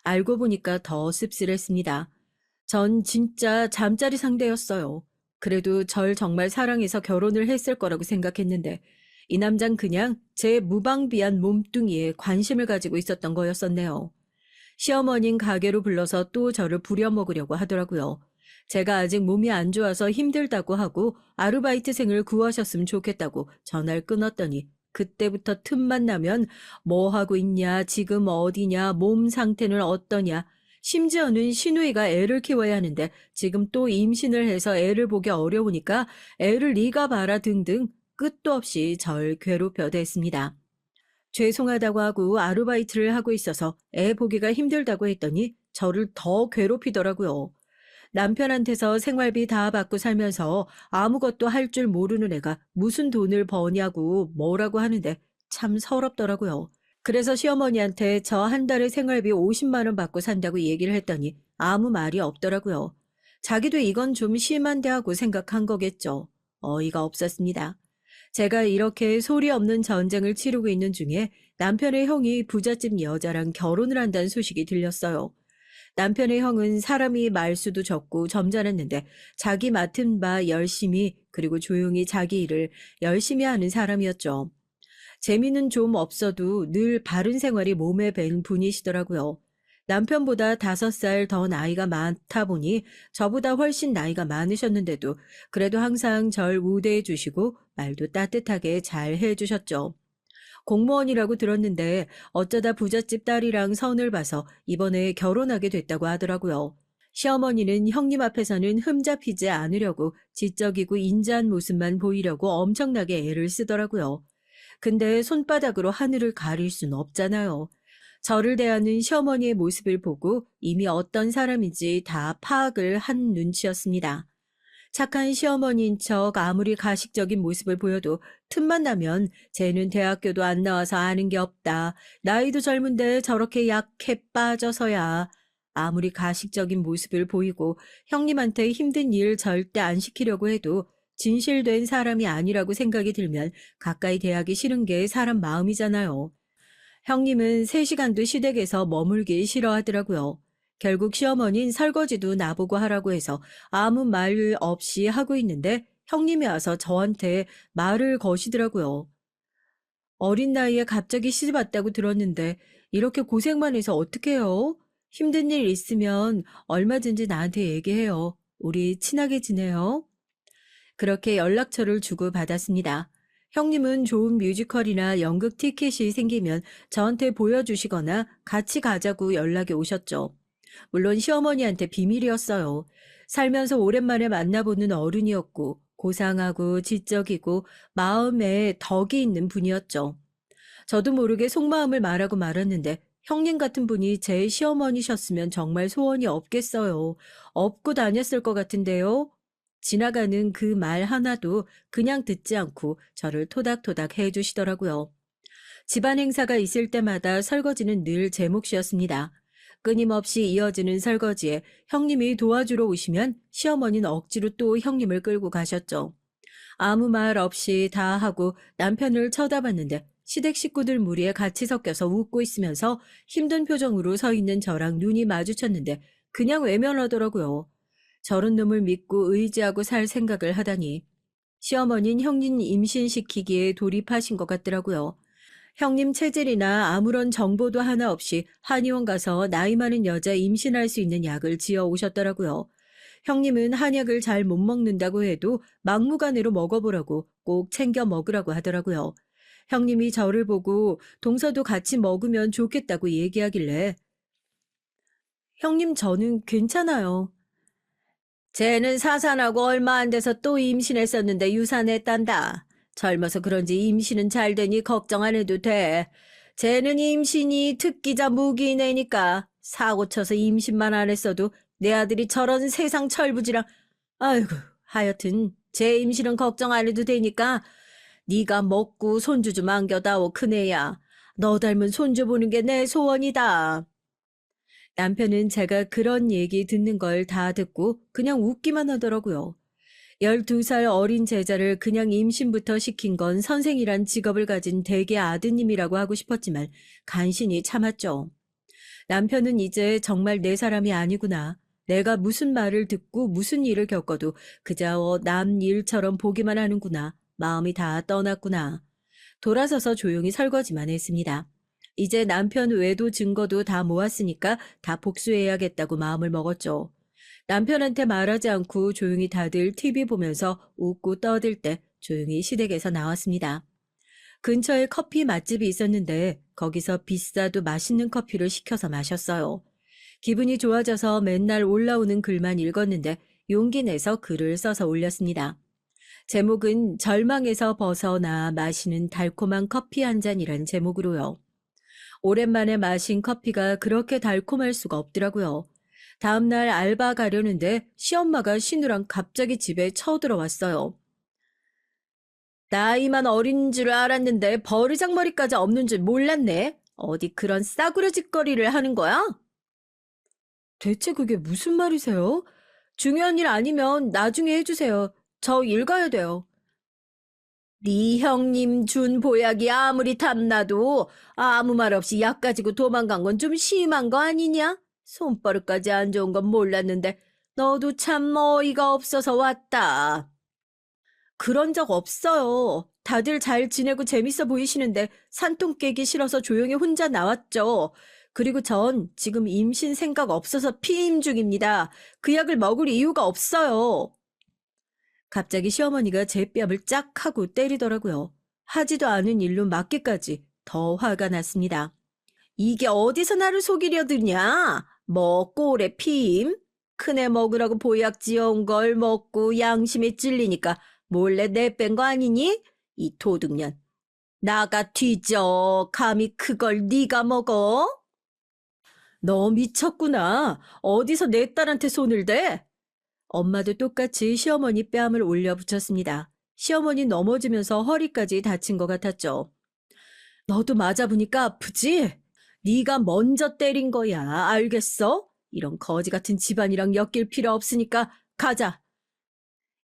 알고 보니까 더 씁쓸했습니다. 전 진짜 잠자리 상대였어요. 그래도 절 정말 사랑해서 결혼을 했을 거라고 생각했는데 이 남잔 그냥 제 무방비한 몸뚱이에 관심을 가지고 있었던 거였었네요. 시어머닌 가게로 불러서 또 저를 부려먹으려고 하더라고요. 제가 아직 몸이 안 좋아서 힘들다고 하고 아르바이트생을 구하셨으면 좋겠다고 전화를 끊었더니 그때부터 틈만 나면 뭐 하고 있냐, 지금 어디냐, 몸 상태는 어떠냐. 심지어는 시누이가 애를 키워야 하는데 지금 또 임신을 해서 애를 보기 어려우니까 애를 네가 봐라 등등 끝도 없이 절 괴롭혀 댔습니다. 죄송하다고 하고 아르바이트를 하고 있어서 애 보기가 힘들다고 했더니 저를 더 괴롭히더라고요. 남편한테서 생활비 다 받고 살면서 아무것도 할 줄 모르는 애가 무슨 돈을 버냐고 뭐라고 하는데 참 서럽더라고요. 그래서 시어머니한테 저 한 달에 생활비 50만 원 받고 산다고 얘기를 했더니 아무 말이 없더라고요. 자기도 이건 좀 심한데 하고 생각한 거겠죠. 어이가 없었습니다. 제가 이렇게 소리 없는 전쟁을 치르고 있는 중에 남편의 형이 부잣집 여자랑 결혼을 한다는 소식이 들렸어요. 남편의 형은 사람이 말수도 적고 점잖았는데 자기 맡은 바 열심히 그리고 조용히 자기 일을 열심히 하는 사람이었죠. 재미는 좀 없어도 늘 바른 생활이 몸에 밴 분이시더라고요. 남편보다 5살 더 나이가 많다 보니 저보다 훨씬 나이가 많으셨는데도 그래도 항상 절 우대해 주시고 말도 따뜻하게 잘 해주셨죠. 공무원이라고 들었는데 어쩌다 부잣집 딸이랑 선을 봐서 이번에 결혼하게 됐다고 하더라고요. 시어머니는 형님 앞에서는 흠잡히지 않으려고 지적이고 인자한 모습만 보이려고 엄청나게 애를 쓰더라고요. 근데 손바닥으로 하늘을 가릴 순 없잖아요. 저를 대하는 시어머니의 모습을 보고 이미 어떤 사람인지 다 파악을 한 눈치였습니다. 착한 시어머니인 척 아무리 가식적인 모습을 보여도 틈만 나면 쟤는 대학교도 안 나와서 아는 게 없다. 나이도 젊은데 저렇게 약해 빠져서야. 아무리 가식적인 모습을 보이고 형님한테 힘든 일 절대 안 시키려고 해도 진실된 사람이 아니라고 생각이 들면 가까이 대하기 싫은 게 사람 마음이잖아요. 형님은 3시간도 시댁에서 머물기 싫어하더라고요. 결국 시어머니는 설거지도 나보고 하라고 해서 아무 말 없이 하고 있는데 형님이 와서 저한테 말을 거시더라고요. 어린 나이에 갑자기 시집 왔다고 들었는데 이렇게 고생만 해서 어떡해요? 힘든 일 있으면 얼마든지 나한테 얘기해요. 우리 친하게 지내요. 그렇게 연락처를 주고받았습니다. 형님은 좋은 뮤지컬이나 연극 티켓이 생기면 저한테 보여주시거나 같이 가자고 연락이 오셨죠. 물론 시어머니한테 비밀이었어요. 살면서 오랜만에 만나보는 어른이었고 고상하고 지적이고 마음에 덕이 있는 분이었죠. 저도 모르게 속마음을 말하고 말았는데 형님 같은 분이 제 시어머니셨으면 정말 소원이 없겠어요. 업고 다녔을 것 같은데요. 지나가는 그 말 하나도 그냥 듣지 않고 저를 토닥토닥 해주시더라고요. 집안 행사가 있을 때마다 설거지는 늘 제 몫이었습니다. 끊임없이 이어지는 설거지에 형님이 도와주러 오시면 시어머니는 억지로 또 형님을 끌고 가셨죠. 아무 말 없이 다 하고 남편을 쳐다봤는데 시댁 식구들 무리에 같이 섞여서 웃고 있으면서 힘든 표정으로 서 있는 저랑 눈이 마주쳤는데 그냥 외면하더라고요. 저런 놈을 믿고 의지하고 살 생각을 하다니. 시어머니는 형님 임신시키기에 돌입하신 것 같더라고요. 형님 체질이나 아무런 정보도 하나 없이 한의원 가서 나이 많은 여자 임신할 수 있는 약을 지어 오셨더라고요. 형님은 한약을 잘 못 먹는다고 해도 막무가내로 먹어보라고 꼭 챙겨 먹으라고 하더라고요. 형님이 저를 보고 동서도 같이 먹으면 좋겠다고 얘기하길래 형님 저는 괜찮아요. 쟤는 사산하고 얼마 안 돼서 또 임신했었는데 유산했단다. 젊어서 그런지 임신은 잘 되니 걱정 안 해도 돼. 쟤는 임신이 특기자 무기내니까 사고 쳐서 임신만 안 했어도 내 아들이 저런 세상 철부지랑 아이고 하여튼 제 임신은 걱정 안 해도 되니까 네가 먹고 손주 좀 안겨다오 큰애야. 너 닮은 손주 보는 게 내 소원이다. 남편은 제가 그런 얘기 듣는 걸 다 듣고 그냥 웃기만 하더라고요. 12살 어린 제자를 그냥 임신부터 시킨 건 선생이란 직업을 가진 대개 아드님이라고 하고 싶었지만 간신히 참았죠. 남편은 이제 정말 내 사람이 아니구나. 내가 무슨 말을 듣고 무슨 일을 겪어도 그저 남 일처럼 보기만 하는구나. 마음이 다 떠났구나. 돌아서서 조용히 설거지만 했습니다. 이제 남편 외도 증거도 다 모았으니까 다 복수해야겠다고 마음을 먹었죠. 남편한테 말하지 않고 조용히 다들 TV 보면서 웃고 떠들 때 조용히 시댁에서 나왔습니다. 근처에 커피 맛집이 있었는데 거기서 비싸도 맛있는 커피를 시켜서 마셨어요. 기분이 좋아져서 맨날 올라오는 글만 읽었는데 용기 내서 글을 써서 올렸습니다. 제목은 절망에서 벗어나 마시는 달콤한 커피 한 잔이란 제목으로요. 오랜만에 마신 커피가 그렇게 달콤할 수가 없더라고요. 다음날 알바 가려는데 시엄마가 신우랑 갑자기 집에 쳐들어왔어요. 나이만 어린 줄 알았는데 버르장머리까지 없는 줄 몰랐네. 어디 그런 싸구려 짓거리를 하는 거야? 대체 그게 무슨 말이세요? 중요한 일 아니면 나중에 해주세요. 저 일 가야 돼요. 네 형님 준 보약이 아무리 탐나도 아무 말 없이 약 가지고 도망간 건 좀 심한 거 아니냐? 손버릇까지 안 좋은 건 몰랐는데 너도 참 어이가 없어서 왔다. 그런 적 없어요. 다들 잘 지내고 재밌어 보이시는데 산통 깨기 싫어서 조용히 혼자 나왔죠. 그리고 전 지금 임신 생각 없어서 피임 중입니다. 그 약을 먹을 이유가 없어요. 갑자기 시어머니가 제 뺨을 짝 하고 때리더라고요. 하지도 않은 일로 맞기까지 더 화가 났습니다. 이게 어디서 나를 속이려 드냐? 뭐 꼴에 피임? 큰애 먹으라고 보약 지어온 걸 먹고 양심에 찔리니까 몰래 내뺀 거 아니니? 이 도둑년. 나가 뒤져. 감히 그걸 네가 먹어? 너 미쳤구나. 어디서 내 딸한테 손을 대? 엄마도 똑같이 시어머니 뺨을 올려 붙였습니다. 시어머니 넘어지면서 허리까지 다친 것 같았죠. 너도 맞아보니까 아프지? 네가 먼저 때린 거야. 알겠어? 이런 거지 같은 집안이랑 엮일 필요 없으니까 가자.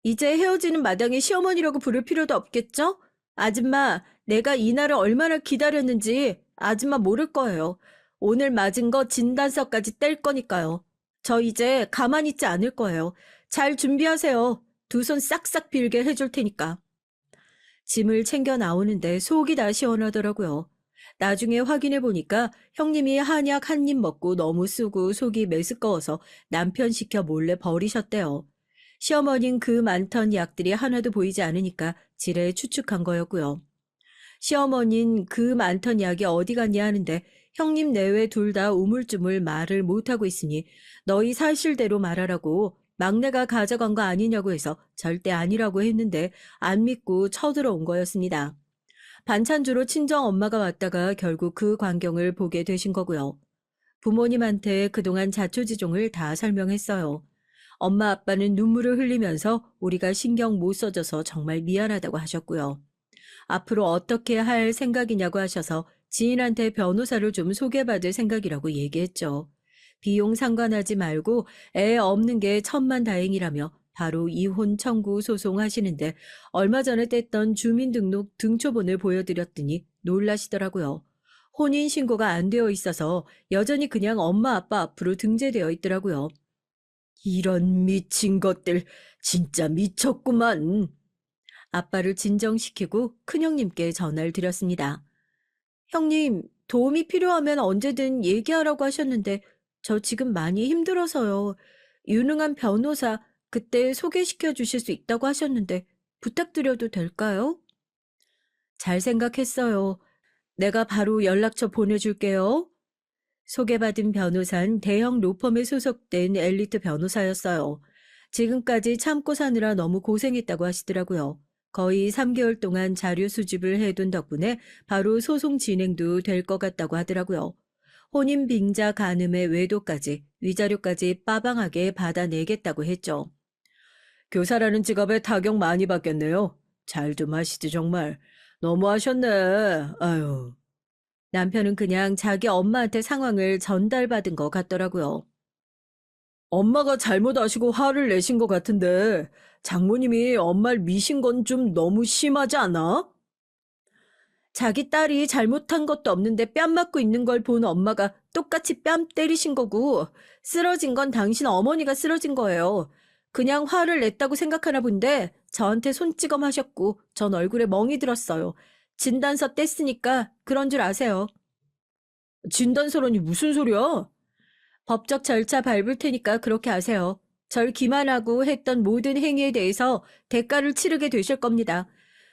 이제 헤어지는 마당에 시어머니라고 부를 필요도 없겠죠? 아줌마, 내가 이날을 얼마나 기다렸는지 아줌마 모를 거예요. 오늘 맞은 거 진단서까지 뗄 거니까요. 저 이제 가만히 있지 않을 거예요. 잘 준비하세요. 두 손 싹싹 빌게 해줄 테니까. 짐을 챙겨 나오는데 속이 다 시원하더라고요. 나중에 확인해 보니까 형님이 한약 한 입 먹고 너무 쓰고 속이 메스꺼워서 남편 시켜 몰래 버리셨대요. 시어머닌 그 많던 약들이 하나도 보이지 않으니까 지레 추측한 거였고요. 시어머닌 그 많던 약이 어디 갔냐 하는데 형님 내외 둘 다 우물쭈물 말을 못하고 있으니 너희 사실대로 말하라고 막내가 가져간 거 아니냐고 해서 절대 아니라고 했는데 안 믿고 쳐들어온 거였습니다. 반찬주로 친정 엄마가 왔다가 결국 그 광경을 보게 되신 거고요. 부모님한테 그동안 자초지종을 다 설명했어요. 엄마 아빠는 눈물을 흘리면서 우리가 신경 못 써줘서 정말 미안하다고 하셨고요. 앞으로 어떻게 할 생각이냐고 하셔서 지인한테 변호사를 좀 소개받을 생각이라고 얘기했죠. 비용 상관하지 말고 애 없는 게 천만다행이라며 바로 이혼 청구 소송하시는데 얼마 전에 뗐던 주민등록 등초본을 보여드렸더니 놀라시더라고요. 혼인신고가 안 되어 있어서 여전히 그냥 엄마 아빠 앞으로 등재되어 있더라고요. 이런 미친 것들 진짜 미쳤구만. 아빠를 진정시키고 큰형님께 전화를 드렸습니다. 형님, 도움이 필요하면 언제든 얘기하라고 하셨는데 저 지금 많이 힘들어서요. 유능한 변호사 그때 소개시켜 주실 수 있다고 하셨는데 부탁드려도 될까요? 잘 생각했어요. 내가 바로 연락처 보내줄게요. 소개받은 변호사는 대형 로펌에 소속된 엘리트 변호사였어요. 지금까지 참고 사느라 너무 고생했다고 하시더라고요. 거의 3개월 동안 자료 수집을 해둔 덕분에 바로 소송 진행도 될 것 같다고 하더라고요. 혼인 빙자 간음의 외도까지 위자료까지 빠방하게 받아내겠다고 했죠. 교사라는 직업에 타격 많이 받겠네요. 잘 좀 하시지 정말. 너무하셨네. 아유. 남편은 그냥 자기 엄마한테 상황을 전달받은 것 같더라고요. 엄마가 잘못 아시고 화를 내신 것 같은데 장모님이 엄마를 미신 건 좀 너무 심하지 않아? 자기 딸이 잘못한 것도 없는데 뺨 맞고 있는 걸 본 엄마가 똑같이 뺨 때리신 거고 쓰러진 건 당신 어머니가 쓰러진 거예요. 그냥 화를 냈다고 생각하나 본데 저한테 손찌검 하셨고 전 얼굴에 멍이 들었어요. 진단서 뗐으니까 그런 줄 아세요. 진단서라니 무슨 소리야? 법적 절차 밟을 테니까 그렇게 아세요. 절 기만하고 했던 모든 행위에 대해서 대가를 치르게 되실 겁니다.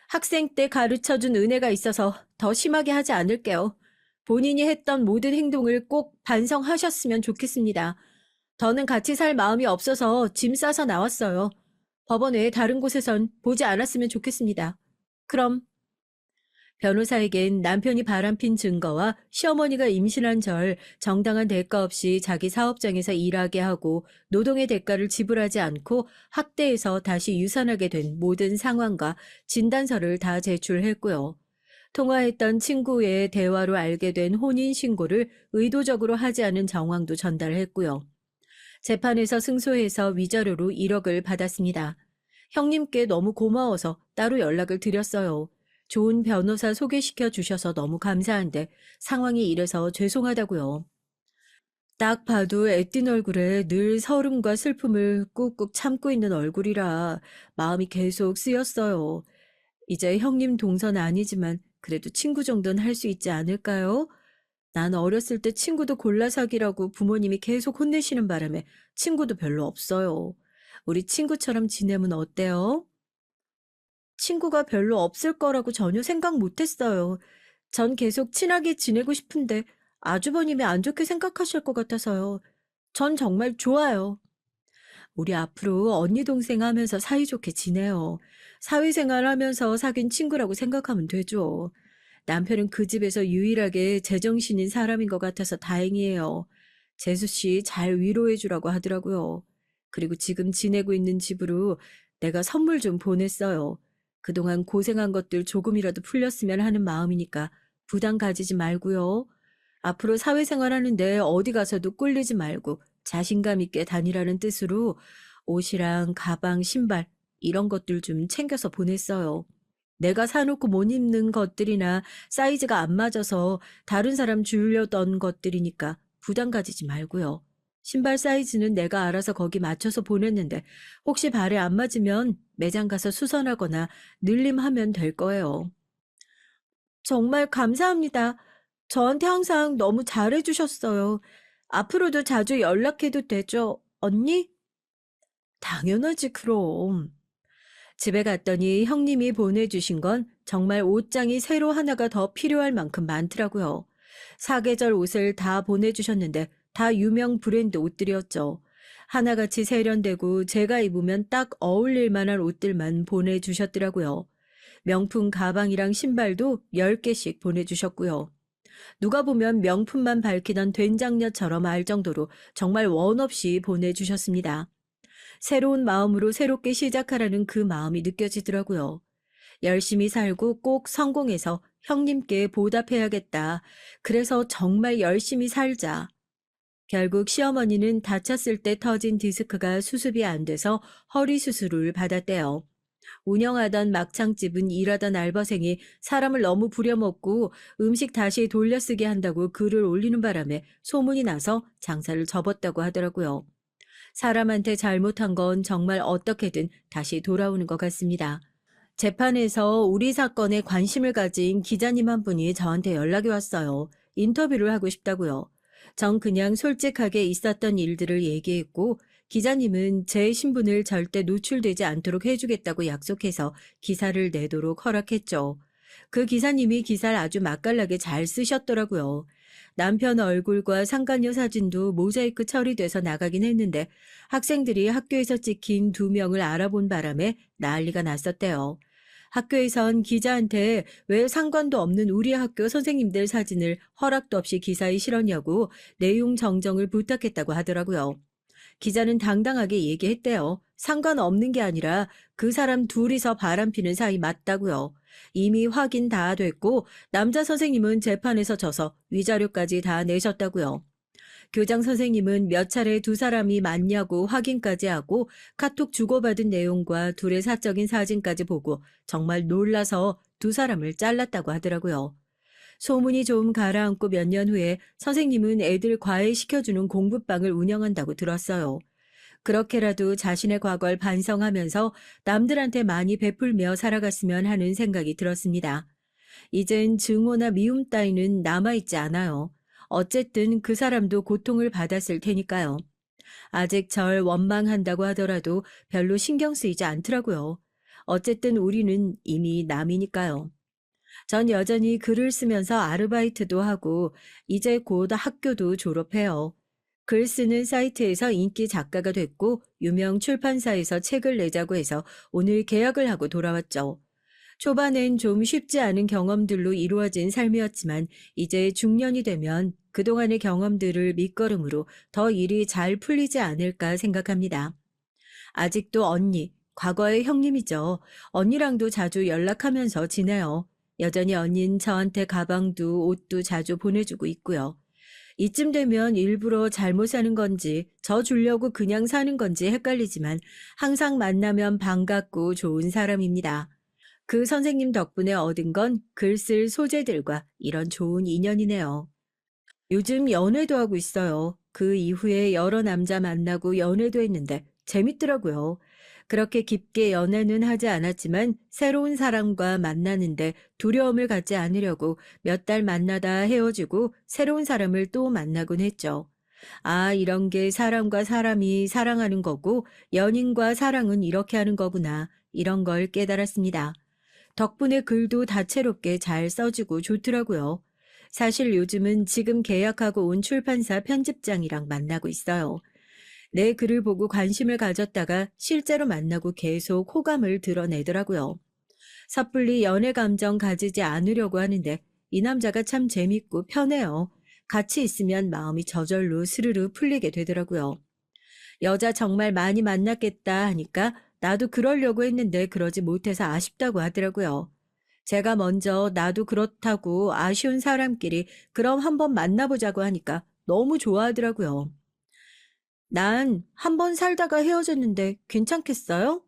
학생 때 가르쳐준 은혜가 있어서 더 심하게 하지 않을게요. 본인이 했던 모든 행동을 꼭 반성하셨으면 좋겠습니다. 더는 같이 살 마음이 없어서 짐 싸서 나왔어요. 법원 외에 다른 곳에선 보지 않았으면 좋겠습니다. 그럼 변호사에겐 남편이 바람핀 증거와 시어머니가 임신한 절 정당한 대가 없이 자기 사업장에서 일하게 하고 노동의 대가를 지불하지 않고 학대해서 다시 유산하게 된 모든 상황과 진단서를 다 제출했고요. 통화했던 친구의 대화로 알게 된 혼인신고를 의도적으로 하지 않은 정황도 전달했고요. 재판에서 승소해서 위자료로 1억을 받았습니다. 형님께 너무 고마워서 따로 연락을 드렸어요. 좋은 변호사 소개시켜 주셔서 너무 감사한데 상황이 이래서 죄송하다고요. 딱 봐도 애띤 얼굴에 늘 서름과 슬픔을 꾹꾹 참고 있는 얼굴이라 마음이 계속 쓰였어요. 이제 형님 동선 아니지만 그래도 친구 정도는 할 수 있지 않을까요? 난 어렸을 때 친구도 골라 사귀라고 부모님이 계속 혼내시는 바람에 친구도 별로 없어요. 우리 친구처럼 지내면 어때요? 친구가 별로 없을 거라고 전혀 생각 못 했어요. 전 계속 친하게 지내고 싶은데 아주버님이 안 좋게 생각하실 것 같아서요. 전 정말 좋아요. 우리 앞으로 언니 동생 하면서 사이좋게 지내요. 사회생활 하면서 사귄 친구라고 생각하면 되죠. 남편은 그 집에서 유일하게 제정신인 사람인 것 같아서 다행이에요. 재수 씨 잘 위로해 주라고 하더라고요. 그리고 지금 지내고 있는 집으로 내가 선물 좀 보냈어요. 그동안 고생한 것들 조금이라도 풀렸으면 하는 마음이니까 부담 가지지 말고요. 앞으로 사회생활 하는데 어디 가서도 꿀리지 말고 자신감 있게 다니라는 뜻으로 옷이랑 가방, 신발 이런 것들 좀 챙겨서 보냈어요. 내가 사놓고 못 입는 것들이나 사이즈가 안 맞아서 다른 사람 주려던 것들이니까 부담 가지지 말고요. 신발 사이즈는 내가 알아서 거기 맞춰서 보냈는데 혹시 발에 안 맞으면 매장 가서 수선하거나 늘림하면 될 거예요. 정말 감사합니다. 저한테 항상 너무 잘해주셨어요. 앞으로도 자주 연락해도 되죠, 언니? 당연하지, 그럼. 집에 갔더니 형님이 보내주신 건 정말 옷장이 새로 하나가 더 필요할 만큼 많더라고요. 사계절 옷을 다 보내주셨는데 다 유명 브랜드 옷들이었죠. 하나같이 세련되고 제가 입으면 딱 어울릴 만한 옷들만 보내주셨더라고요. 명품 가방이랑 신발도 10개씩 보내주셨고요. 누가 보면 명품만 밝히던 된장녀처럼 알 정도로 정말 원 없이 보내주셨습니다. 새로운 마음으로 새롭게 시작하라는 그 마음이 느껴지더라고요. 열심히 살고 꼭 성공해서 형님께 보답해야겠다. 그래서 정말 열심히 살자. 결국 시어머니는 다쳤을 때 터진 디스크가 수습이 안 돼서 허리 수술을 받았대요. 운영하던 막창집은 일하던 알바생이 사람을 너무 부려먹고 음식 다시 돌려쓰게 한다고 글을 올리는 바람에 소문이 나서 장사를 접었다고 하더라고요. 사람한테 잘못한 건 정말 어떻게든 다시 돌아오는 것 같습니다. 재판에서 우리 사건에 관심을 가진 기자님 한 분이 저한테 연락이 왔어요. 인터뷰를 하고 싶다고요. 전 그냥 솔직하게 있었던 일들을 얘기했고 기자님은 제 신분을 절대 노출되지 않도록 해주겠다고 약속해서 기사를 내도록 허락했죠. 그 기사님이 기사를 아주 맛깔나게 잘 쓰셨더라고요. 남편 얼굴과 상간녀 사진도 모자이크 처리돼서 나가긴 했는데 학생들이 학교에서 찍힌 2명을 알아본 바람에 난리가 났었대요. 학교에선 기자한테 왜 상관도 없는 우리 학교 선생님들 사진을 허락도 없이 기사에 실었냐고 내용 정정을 부탁했다고 하더라고요. 기자는 당당하게 얘기했대요. 상관없는 게 아니라 그 사람 둘이서 바람피는 사이 맞다고요. 이미 확인 다 됐고 남자 선생님은 재판에서 져서 위자료까지 다 내셨다고요. 교장 선생님은 몇 차례 두 사람이 맞냐고 확인까지 하고 카톡 주고받은 내용과 둘의 사적인 사진까지 보고 정말 놀라서 두 사람을 잘랐다고 하더라고요. 소문이 좀 가라앉고 몇 년 후에 선생님은 애들 과외시켜주는 공부방을 운영한다고 들었어요. 그렇게라도 자신의 과거를 반성하면서 남들한테 많이 베풀며 살아갔으면 하는 생각이 들었습니다. 이젠 증오나 미움 따위는 남아있지 않아요. 어쨌든 그 사람도 고통을 받았을 테니까요. 아직 절 원망한다고 하더라도 별로 신경 쓰이지 않더라고요. 어쨌든 우리는 이미 남이니까요. 전 여전히 글을 쓰면서 아르바이트도 하고 이제 곧 학교도 졸업해요. 글 쓰는 사이트에서 인기 작가가 됐고 유명 출판사에서 책을 내자고 해서 오늘 계약을 하고 돌아왔죠. 초반엔 좀 쉽지 않은 경험들로 이루어진 삶이었지만 이제 중년이 되면 그동안의 경험들을 밑거름으로 더 일이 잘 풀리지 않을까 생각합니다. 아직도 언니, 과거의 형님이죠. 언니랑도 자주 연락하면서 지내요. 여전히 언니는 저한테 가방도 옷도 자주 보내주고 있고요. 이쯤 되면 일부러 잘못 사는 건지 저 주려고 그냥 사는 건지 헷갈리지만 항상 만나면 반갑고 좋은 사람입니다. 그 선생님 덕분에 얻은 건 글 쓸 소재들과 이런 좋은 인연이네요. 요즘 연애도 하고 있어요. 그 이후에 여러 남자 만나고 연애도 했는데 재밌더라고요. 그렇게 깊게 연애는 하지 않았지만 새로운 사람과 만나는데 두려움을 갖지 않으려고 몇 달 만나다 헤어지고 새로운 사람을 또 만나곤 했죠. 아, 이런 게 사람과 사람이 사랑하는 거고 연인과 사랑은 이렇게 하는 거구나. 이런 걸 깨달았습니다. 덕분에 글도 다채롭게 잘 써지고 좋더라고요. 사실 요즘은 지금 계약하고 온 출판사 편집장이랑 만나고 있어요. 내 글을 보고 관심을 가졌다가 실제로 만나고 계속 호감을 드러내더라고요. 섣불리 연애 감정 가지지 않으려고 하는데 이 남자가 참 재밌고 편해요. 같이 있으면 마음이 저절로 스르르 풀리게 되더라고요. 여자 정말 많이 만났겠다 하니까 나도 그러려고 했는데 그러지 못해서 아쉽다고 하더라고요. 제가 먼저 나도 그렇다고 아쉬운 사람끼리 그럼 한번 만나보자고 하니까 너무 좋아하더라고요. 난 한 번 살다가 헤어졌는데 괜찮겠어요?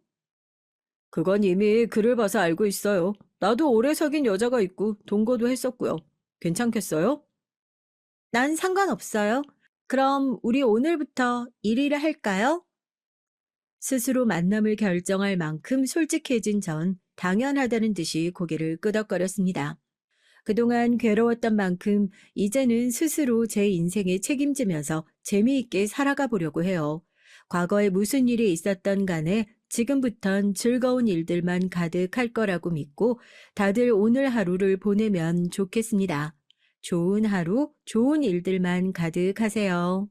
그건 이미 글을 봐서 알고 있어요. 나도 오래 사귄 여자가 있고 동거도 했었고요. 괜찮겠어요? 난 상관없어요. 그럼 우리 오늘부터 1위를 할까요? 스스로 만남을 결정할 만큼 솔직해진 전 당연하다는 듯이 고개를 끄덕거렸습니다. 그동안 괴로웠던 만큼 이제는 스스로 제 인생에 책임지면서 재미있게 살아가 보려고 해요. 과거에 무슨 일이 있었던 간에 지금부턴 즐거운 일들만 가득할 거라고 믿고 다들 오늘 하루를 보내면 좋겠습니다. 좋은 하루, 좋은 일들만 가득하세요.